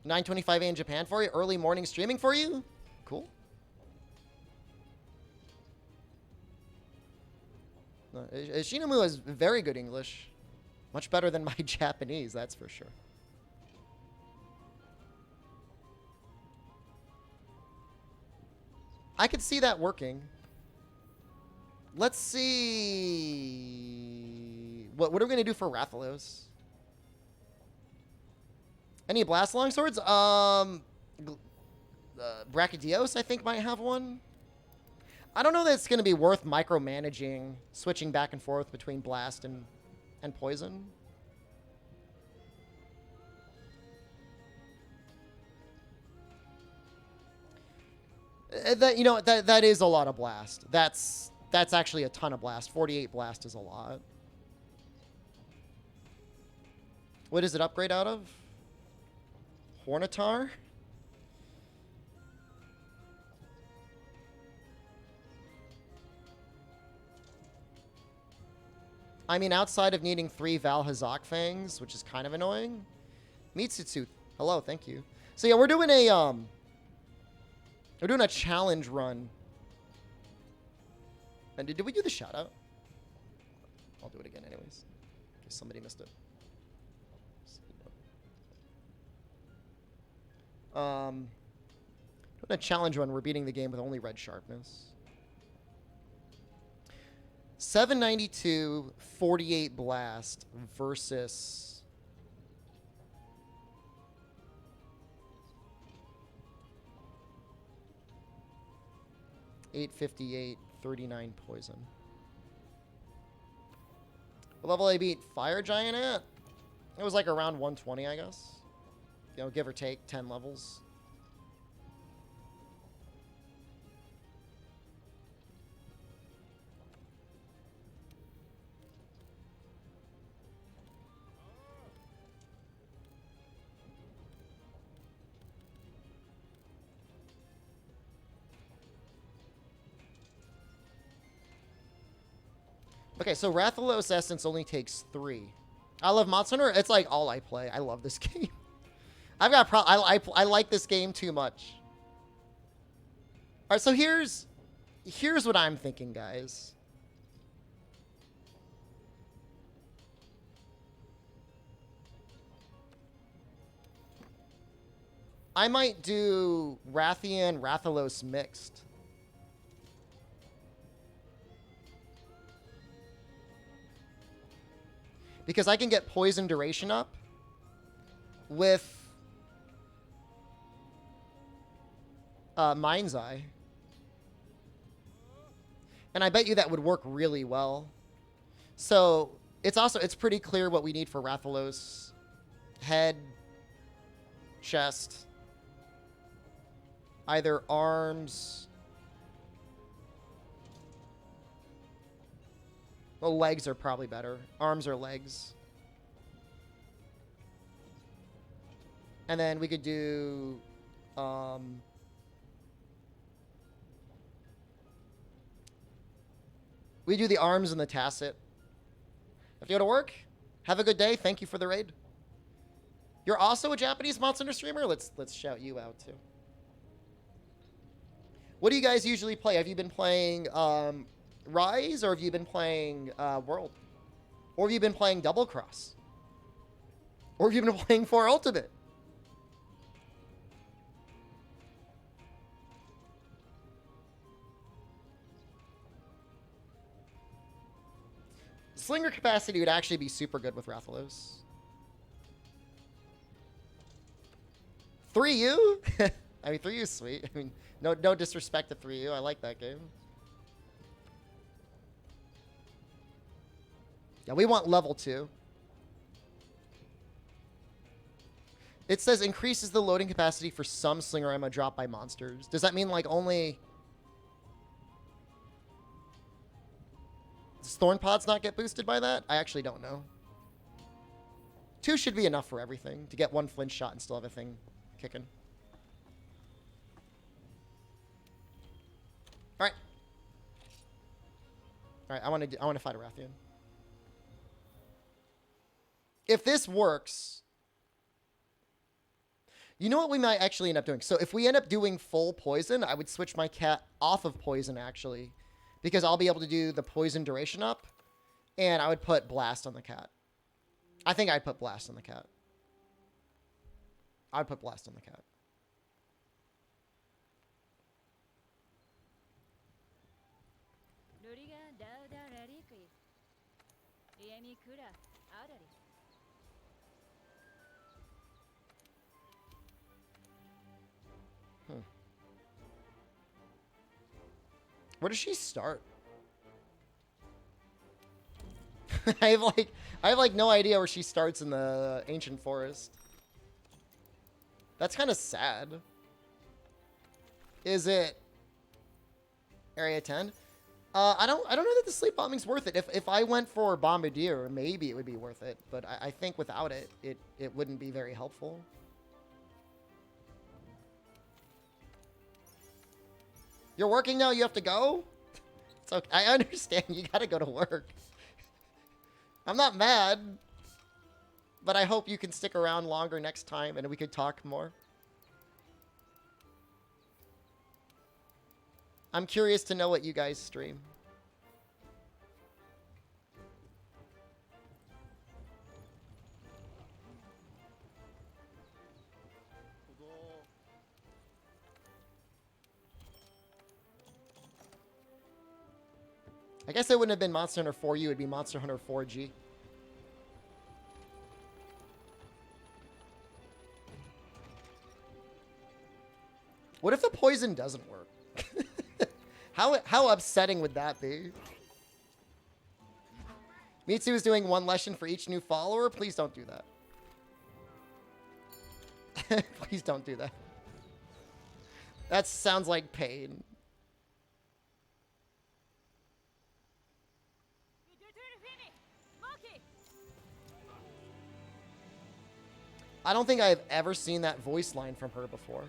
$9.25 in Japan for you. Early morning streaming for you. Cool. Shinomu has very good English. Much better than my Japanese, that's for sure. I could see that working. Let's see. What are we going to do for Rathalos? Any blast longswords? Brachydios, I think, might have one. I don't know that it's going to be worth micromanaging, switching back and forth between blast and poison. That is a lot of blast. That's actually a ton of blast. 48 blast is a lot. What does it upgrade out of? Hornitar? I mean, outside of needing 3 Valhazak Fangs, which is kind of annoying. Mitsutsu, hello, thank you. So yeah, we're doing a challenge run. And did we do the shout out? I'll do it again anyways, in case somebody missed it. Doing a challenge run, we're beating the game with only red sharpness. 792, 48 blast versus $858, 39 poison. What level I beat Fire Giant at? It was like around 120, I guess. You know, give or take 10 levels. Okay, so Rathalos Essence only takes 3. I love Monster Hunter. It's like all I play. I love this game. I've got I like this game too much. All right, so here's what I'm thinking, guys. I might do Rathian Rathalos mixed. Because I can get poison duration up with Mind's Eye. And I bet you that would work really well. So it's pretty clear what we need for Rathalos. Head, chest, either arms. Well, legs are probably better. Arms or legs. And then we could do... we do the arms and the tacit. If you go to work, have a good day. Thank you for the raid. You're also a Japanese Monster Hunter streamer? Let's shout you out, too. What do you guys usually play? Have you been playing... Rise, or have you been playing World? Or have you been playing Double Cross? Or have you been playing 4 Ultimate? Slinger capacity would actually be super good with Rathalos. 3U? I mean, 3U is sweet. I mean, no disrespect to 3U. I like that game. Yeah, we want level 2. It says increases the loading capacity for some slinger ammo dropped by monsters. Does that mean like only... Does Thorn Pods not get boosted by that? I actually don't know. 2 should be enough for everything. To get 1 flinch shot and still have a thing kicking. Alright. Alright, I want to fight a Rathian. If this works... You know what we might actually end up doing? So if we end up doing full poison, I would switch my cat off of poison, actually. Because I'll be able to do the poison duration up. And I would put blast on the cat. I think I'd put blast on the cat. I'd put blast on the cat. Where does she start? I have like no idea where she starts in the ancient forest. That's kind of sad. Is it area 10? I don't know that the sleep bombing's worth it. If I went for bombardier, maybe it would be worth it, but I think without it, it wouldn't be very helpful. You're working now, you have to go? It's okay. I understand, you gotta go to work. I'm not mad. But I hope you can stick around longer next time and we could talk more. I'm curious to know what you guys stream. I guess it wouldn't have been Monster Hunter 4U, it'd be Monster Hunter 4G. What if the poison doesn't work? How upsetting would that be? Mitsu is doing 1 lesson for each new follower? Please don't do that. Please don't do that. That sounds like pain. I don't think I've ever seen that voice line from her before.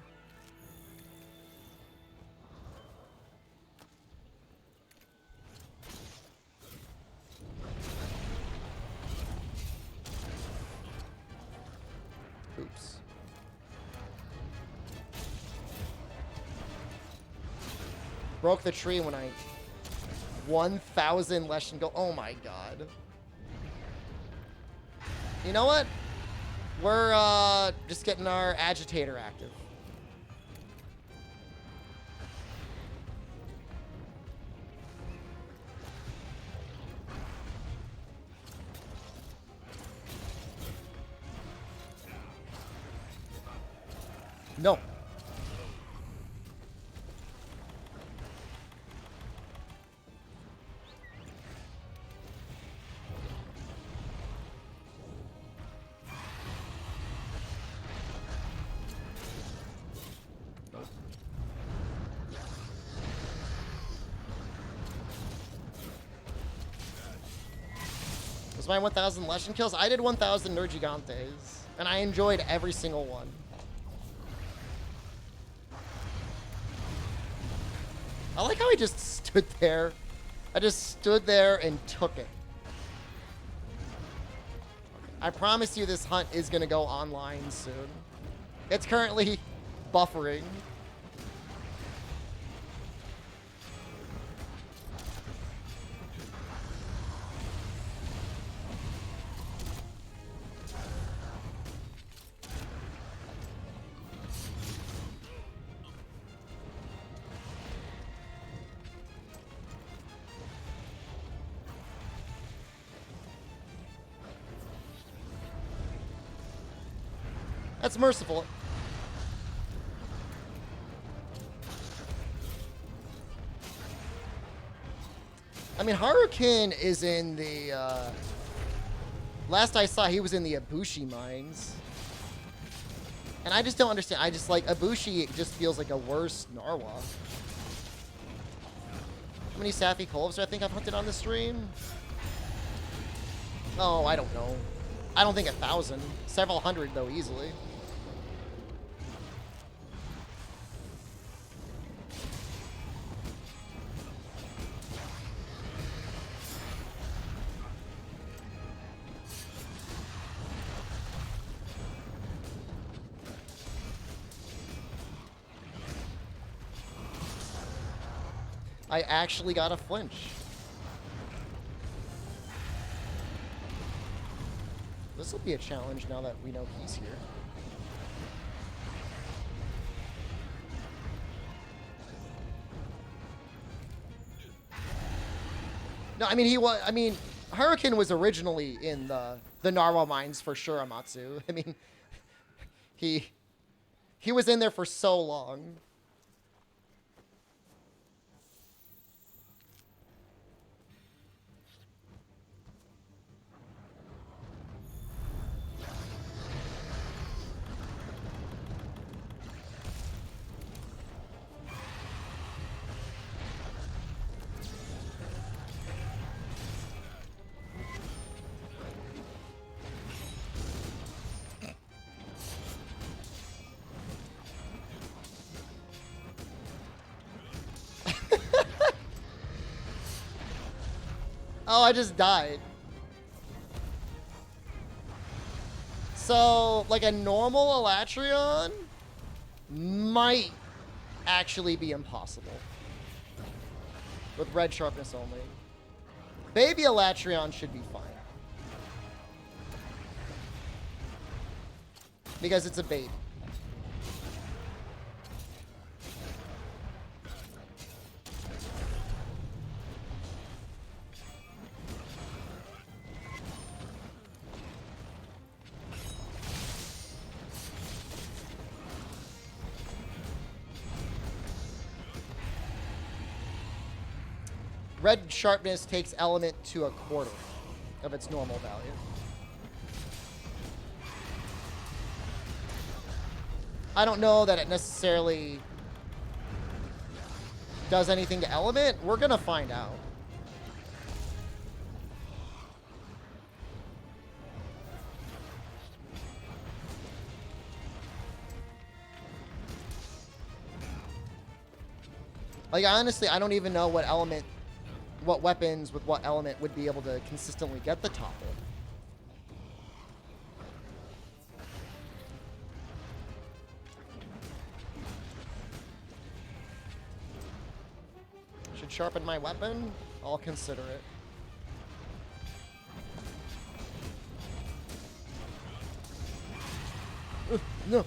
Oops. Broke the tree when I 1,000 lesson go. Oh my god. You know what? We're just getting our agitator active. No. Was my 1,000 lesson kills? I did 1,000 Nergigantes, and I enjoyed every single one. I like how I just stood there. I just stood there and took it. I promise you this hunt is going to go online soon. It's currently buffering. That's merciful. I mean, Harukin is in the, last I saw, he was in the Ibushi mines. And I just don't understand. I just, like, Ibushi, it just feels like a worse Narwa. How many Sappy Colves do I think I've hunted on the stream? Oh, I don't know. I don't think 1,000. Several hundred, though, easily. I actually got a flinch. This will be a challenge now that we know he's here. No, I mean Hurricane was originally in the Narwa mines for sure, Amatsu. I mean, he was in there for so long. Oh, I just died. So, like a normal Elatrion might actually be impossible. With red sharpness only. Baby Elatrion should be fine. Because it's a baby. Red sharpness takes element to 1/4 of its normal value. I don't know that it necessarily does anything to element. We're gonna find out. Like, honestly, I don't even know what element, what weapons with what element would be able to consistently get the topple. Should sharpen my weapon? I'll consider it. No.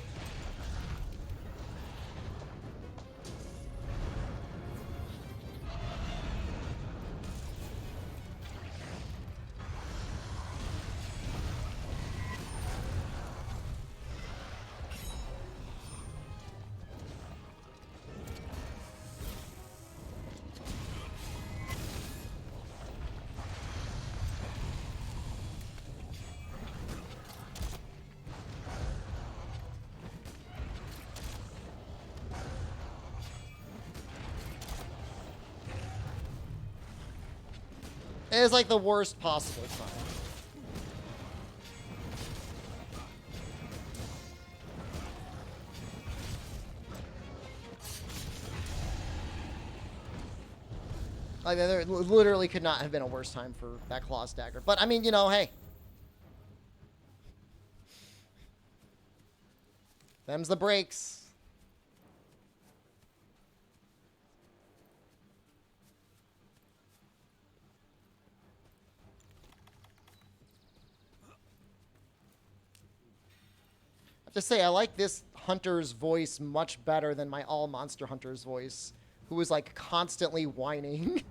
It is like the worst possible time. Like, there literally could not have been a worse time for that Claw's Dagger. But, I mean, you know, hey. Them's the breaks. I have to say, I like this hunter's voice much better than my all monster hunter's voice, who was like constantly whining.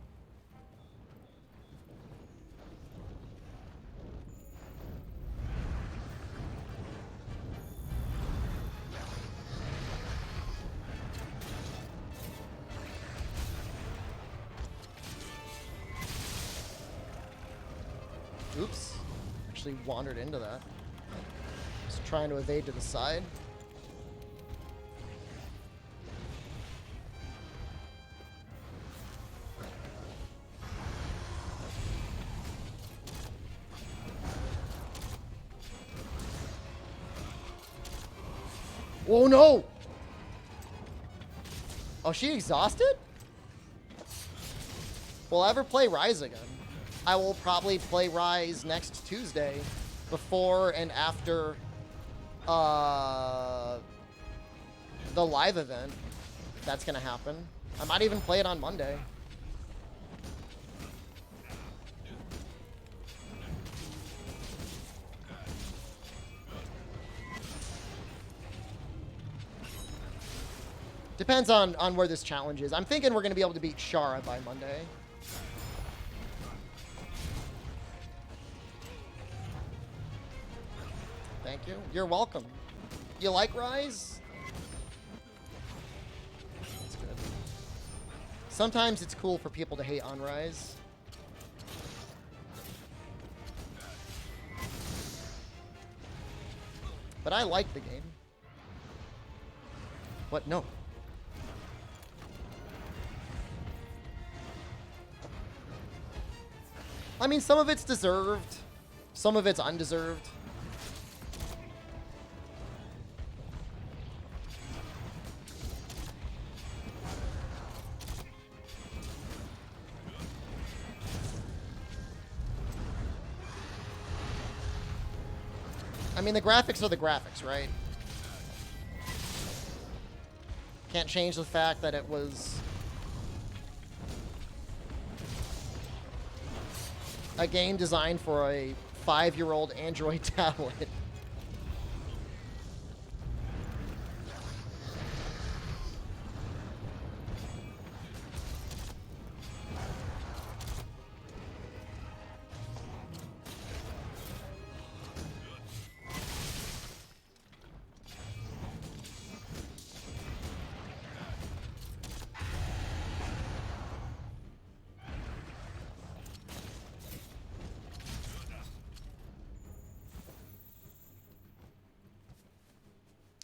Oops. Actually wandered into that. Just trying to evade to the side. Oh no! Oh, she exhausted? Will I ever play Rise again? I will probably play Rise next Tuesday, before and after the live event. That's gonna happen. I might even play it on Monday. Depends on where this challenge is. I'm thinking we're going to be able to beat Shara by Monday. Thank you. You're welcome. You like Rise? That's good. Sometimes it's cool for people to hate on Rise. But I like the game. What? No. I mean, some of it's deserved. Some of it's undeserved. I mean, the graphics are the graphics, right? Can't change the fact that it was a game designed for a 5-year-old Android tablet.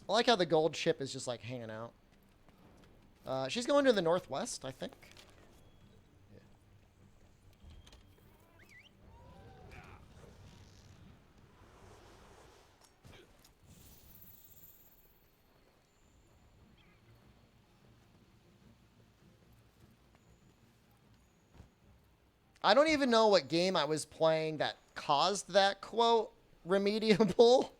I like how the gold ship is just like hanging out. She's going to the northwest, I think. Yeah. I don't even know what game I was playing that caused that quote, remediable.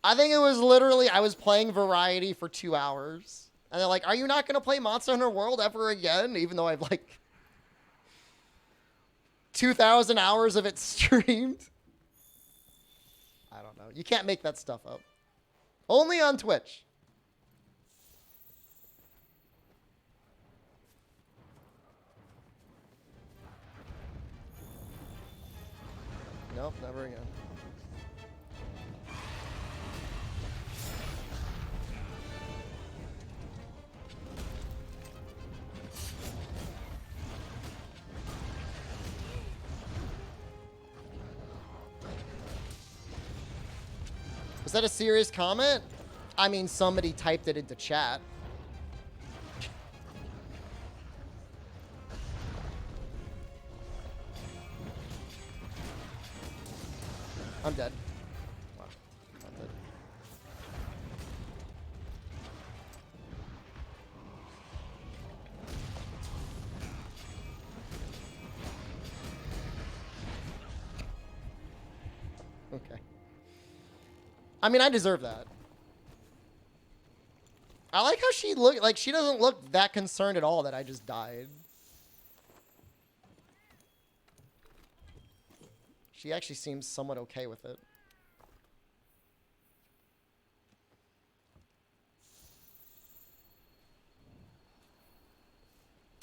I think it was literally, I was playing Variety for 2 hours. And they're like, are you not going to play Monster Hunter World ever again? Even though I've like 2,000 hours of it streamed. I don't know. You can't make that stuff up. Only on Twitch. Nope, never again. Was that a serious comment? I mean, somebody typed it into chat. I'm dead. Wow. I'm dead. Okay. I mean, I deserve that. I like how she look like she doesn't look that concerned at all that I just died. She actually seems somewhat okay with it.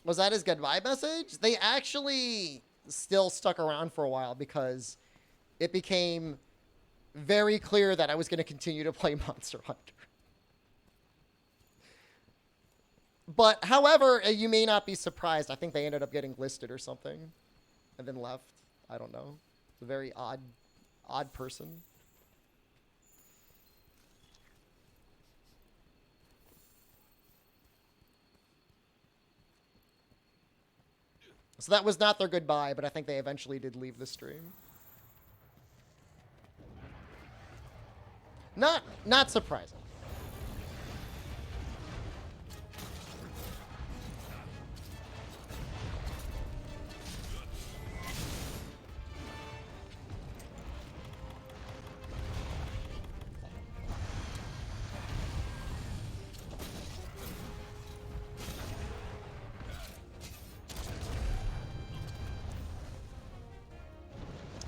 Was that his goodbye message? They actually still stuck around for a while because it became very clear that I was going to continue to play Monster Hunter. But, however, you may not be surprised. I think they ended up getting listed or something and then left. I don't know. It's a very odd person. So that was not their goodbye, but I think they eventually did leave the stream. Not surprising.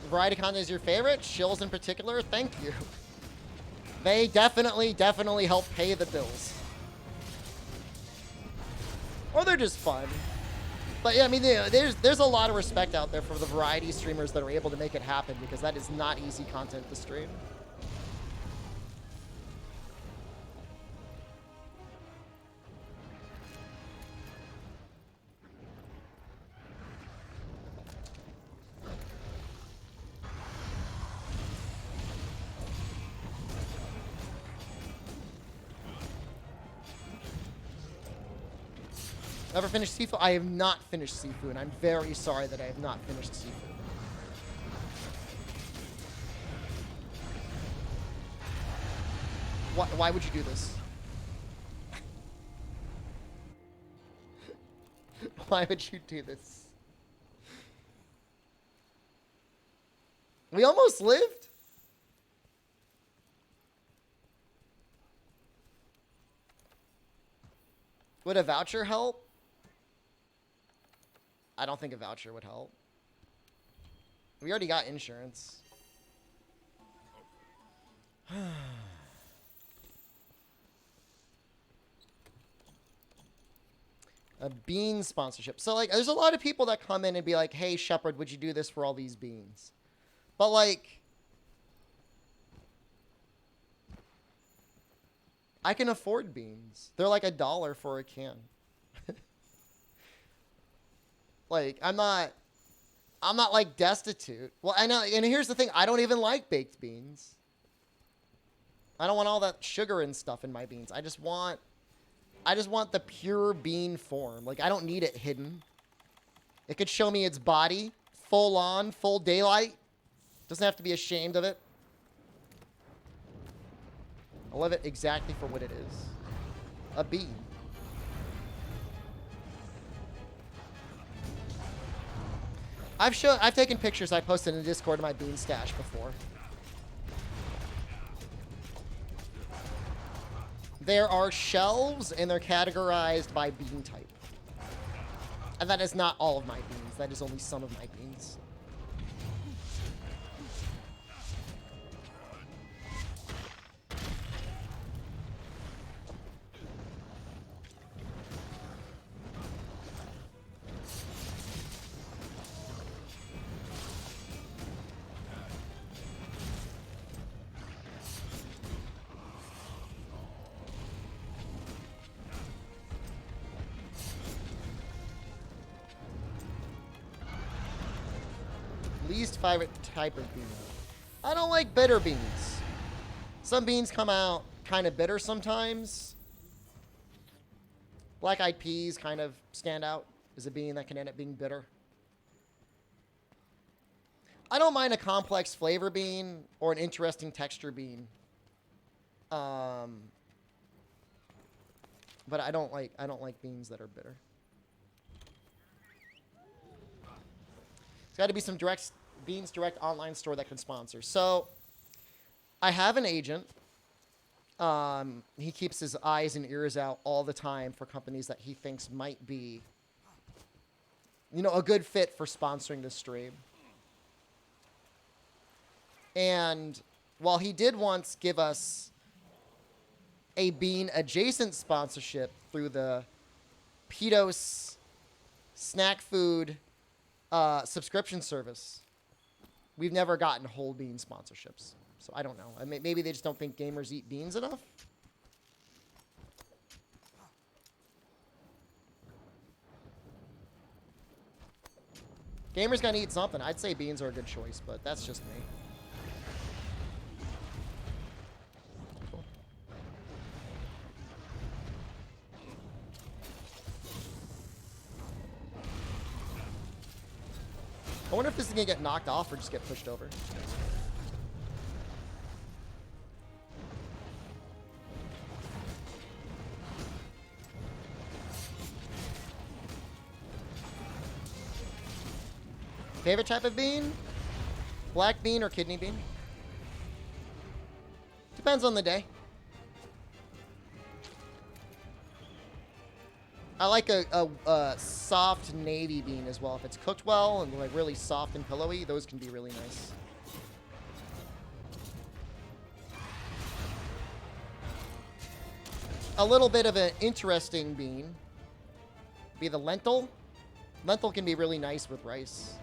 Variety content is your favorite? Shills in particular? Thank you. They definitely help pay the bills. Or they're just fun. But yeah, I mean, there's a lot of respect out there for the variety streamers that are able to make it happen, because that is not easy content to stream. Ever finished Sifu? I have not finished Sifu, and I'm very sorry that I have not finished Sifu. Why would you do this? Why would you do this? We almost lived? Would a voucher help? I don't think a voucher would help. We already got insurance. A bean sponsorship. So, like, there's a lot of people that come in and be like, hey, Shepard, would you do this for all these beans? But, like, I can afford beans. They're like $1 for a can. Like, I'm not like destitute. Well, I know, and here's the thing, I don't even like baked beans. I don't want all that sugar and stuff in my beans. I just want the pure bean form. Like, I don't need it hidden. It could show me its body, full on, full daylight. Doesn't have to be ashamed of it. I love it exactly for what it is. A bean. I've taken pictures I posted in the Discord of my bean stash before. There are shelves, and they're categorized by bean type. And that is not all of my beans. That is only some of my beans. Least favorite type of bean. I don't like bitter beans. Some beans come out kind of bitter sometimes. Black-eyed peas kind of stand out as a bean that can end up being bitter. I don't mind a complex flavor bean or an interesting texture bean. But I don't like beans that are bitter. It's got to be some Beans Direct online store that can sponsor. So, I have an agent. He keeps his eyes and ears out all the time for companies that he thinks might be, you know, a good fit for sponsoring this stream. And while he did once give us a bean adjacent sponsorship through the Pedos snack food subscription service, we've never gotten whole bean sponsorships. So I don't know. I mean, maybe they just don't think gamers eat beans enough. Gamer's gonna eat something. I'd say beans are a good choice, but that's just me. Cool. I wonder if this is gonna get knocked off or just get pushed over. Favorite type of bean? Black bean or kidney bean? Depends on the day. I like a soft navy bean as well. If it's cooked well and like really soft and pillowy, those can be really nice. A little bit of an interesting bean be the lentil. Lentil can be really nice with rice.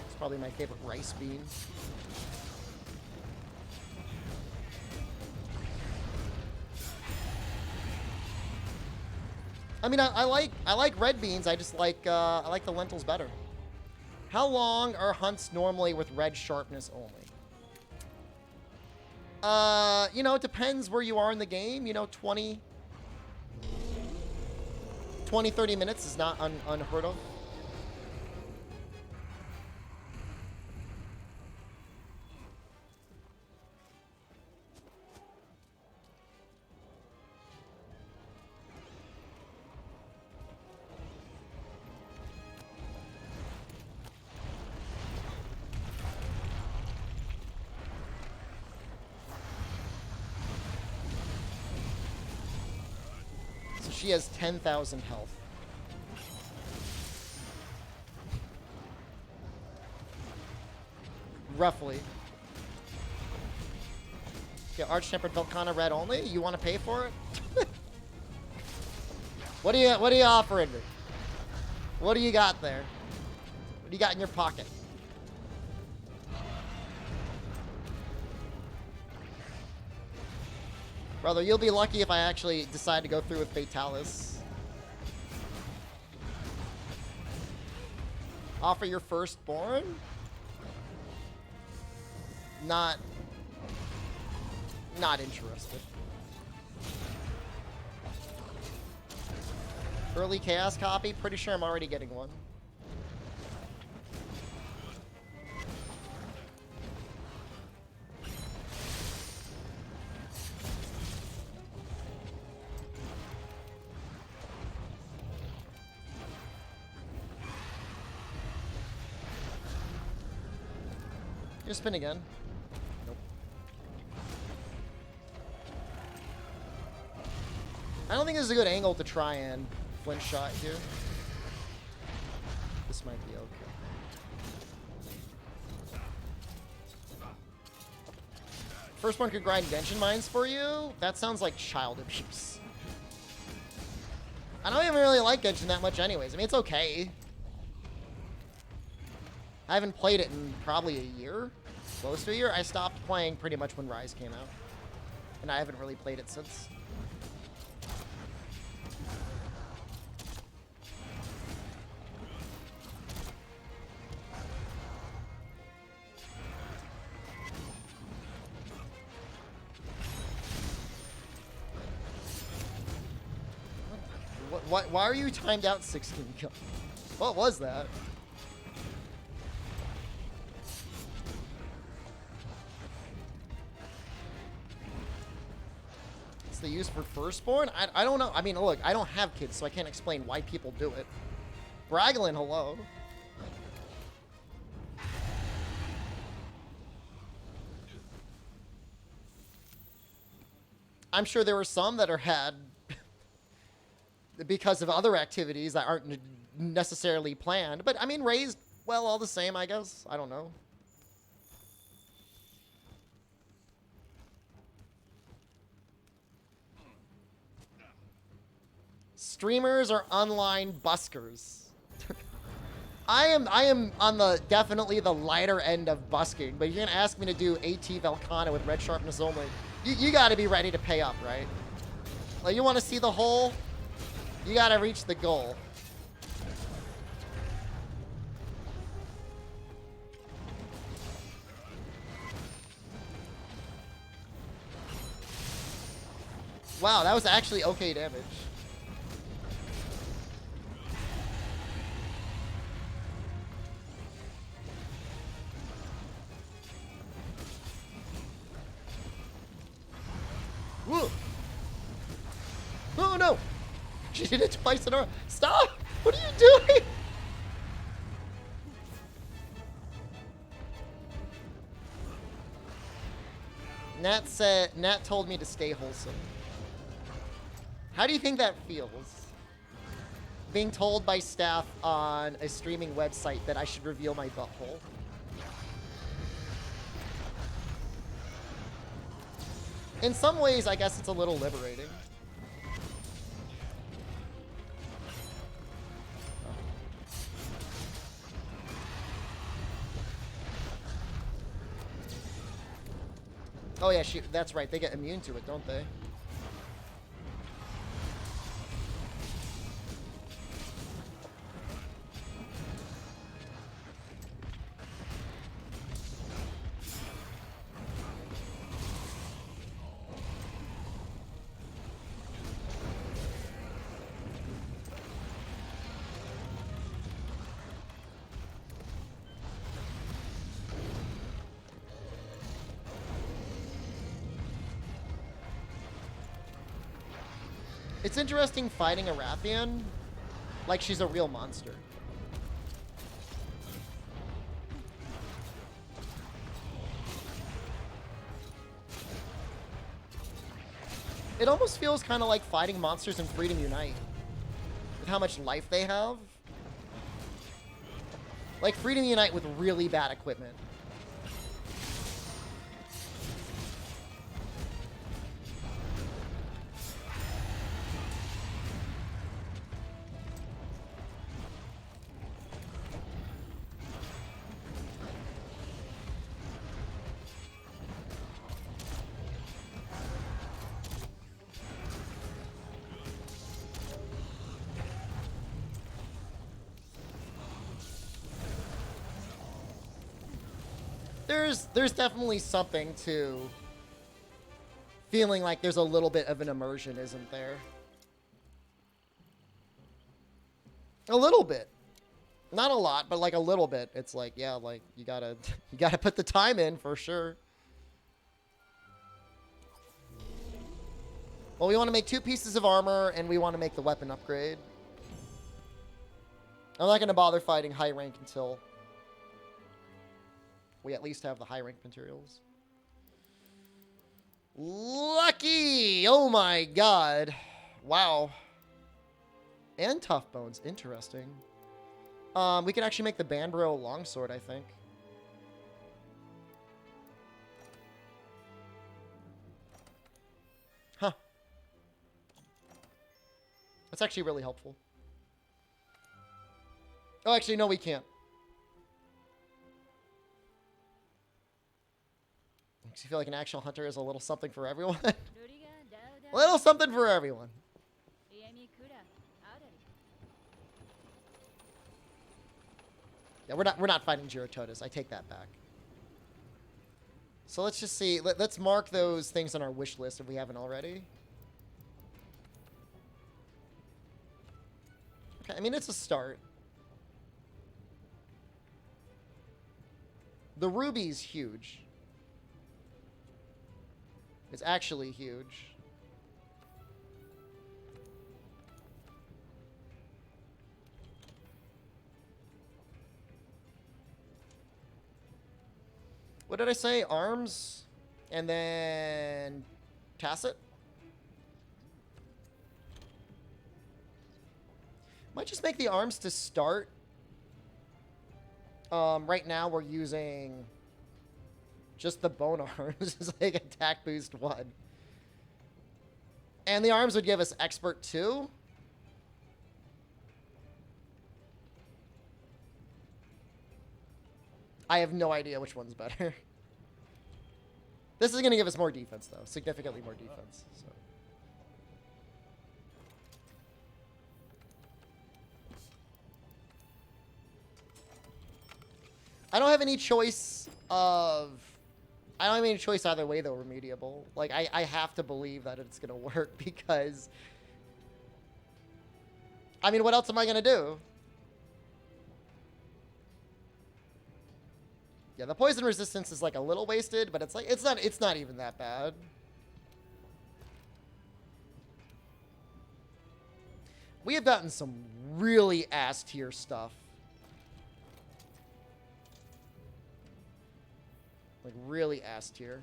It's probably my favorite rice bean. I mean, I like red beans. I just like I like the lentils better. How long are hunts normally with red sharpness only? You know, it depends where you are in the game. You know, 20, 30 minutes is not unheard of. She has 10,000 health. Roughly. Yeah, Arch-Tempered Volcana red only? You want to pay for it? What are you offering me? What do you got there? What do you got in your pocket? Brother, you'll be lucky if I actually decide to go through with Fatalis. Offer your firstborn? Not interested. Early Chaos copy? Pretty sure I'm already getting one. Just spin again. Nope. I don't think this is a good angle to try and flint shot here. This might be okay. First one could grind Genshin mines for you? That sounds like child abuse. I don't even really like Genshin that much anyways. I mean, it's okay. I haven't played it in probably a year. Close to a year. I stopped playing pretty much when Rise came out. And I haven't really played it since. Why are you timed out 16 kills? What was that? They use for firstborn? I don't know. I mean, look, I don't have kids, so I can't explain why people do it. Braglin, hello. I'm sure there were some that are had because of other activities that aren't necessarily planned. But, I mean, raised, well, all the same, I guess. I don't know. Streamers are online buskers. I am on the definitely the lighter end of busking, but you're gonna ask me to do AT Velcana with red sharpness only. You gotta be ready to pay up, right? Like, you wanna see the hole? You gotta reach the goal. Wow, that was actually okay damage. Whoa. Oh no! She did it twice in a row. Stop! What are you doing? Nat told me to stay wholesome. How do you think that feels? Being told by staff on a streaming website that I should reveal my butthole. In some ways, I guess it's a little liberating. Oh yeah, that's right. They get immune to it, don't they? It's interesting fighting a Rathian like she's a real monster. It almost feels kind of like fighting monsters in Freedom Unite. With how much life they have. Like Freedom Unite with really bad equipment. There's definitely something to feeling like there's a little bit of an immersion, isn't there? A little bit. Not a lot, but like a little bit. It's like, yeah, like you gotta put the time in for sure. Well, we want to make 2 pieces of armor and we want to make the weapon upgrade. I'm not gonna bother fighting high rank until we at least have the high rank materials. Lucky! Oh my god. Wow. And tough bones. Interesting. We can actually make the Banbro longsword, I think. Huh. That's actually really helpful. Oh, actually, no, we can't. Makes you feel like an actual hunter is a little something for everyone. A little something for everyone. Yeah, we're not fighting Girotodas. I take that back. So let's just see. Let's mark those things on our wish list if we haven't already. Okay, I mean, it's a start. The ruby's huge. It's actually huge. What did I say? Arms? And then Tacit? Might just make the arms to start. Right now we're using just the bone arms. It's like attack boost 1. And the arms would give us expert 2. I have no idea which one's better. This is going to give us more defense, though. Significantly more defense. So. I don't have any choice of I don't have any choice either way, though, Remediable. Like, I have to believe that it's going to work because... I mean, what else am I going to do? Yeah, the poison resistance is, like, a little wasted, but it's, like, it's not even that bad. We have gotten some really ass-tier stuff. Like, really ass-tier.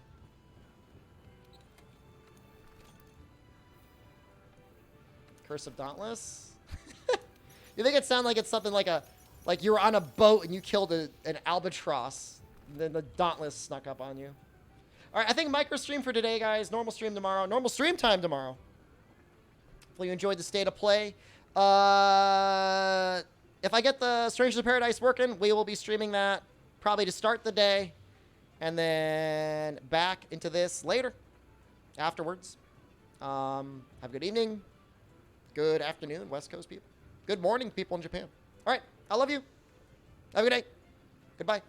Curse of Dauntless? You think it sound like it's something like a... Like you were on a boat and you killed an albatross. And then the Dauntless snuck up on you. Alright, I think micro stream for today, guys. Normal stream tomorrow. Normal stream time tomorrow. Hopefully you enjoyed the state of play. If I get the Strangers of Paradise working, we will be streaming that probably to start the day. And then back into this later. Afterwards. Have a good evening. Good afternoon, West Coast people. Good morning, people in Japan. All right. I love you. Have a good day. Goodbye.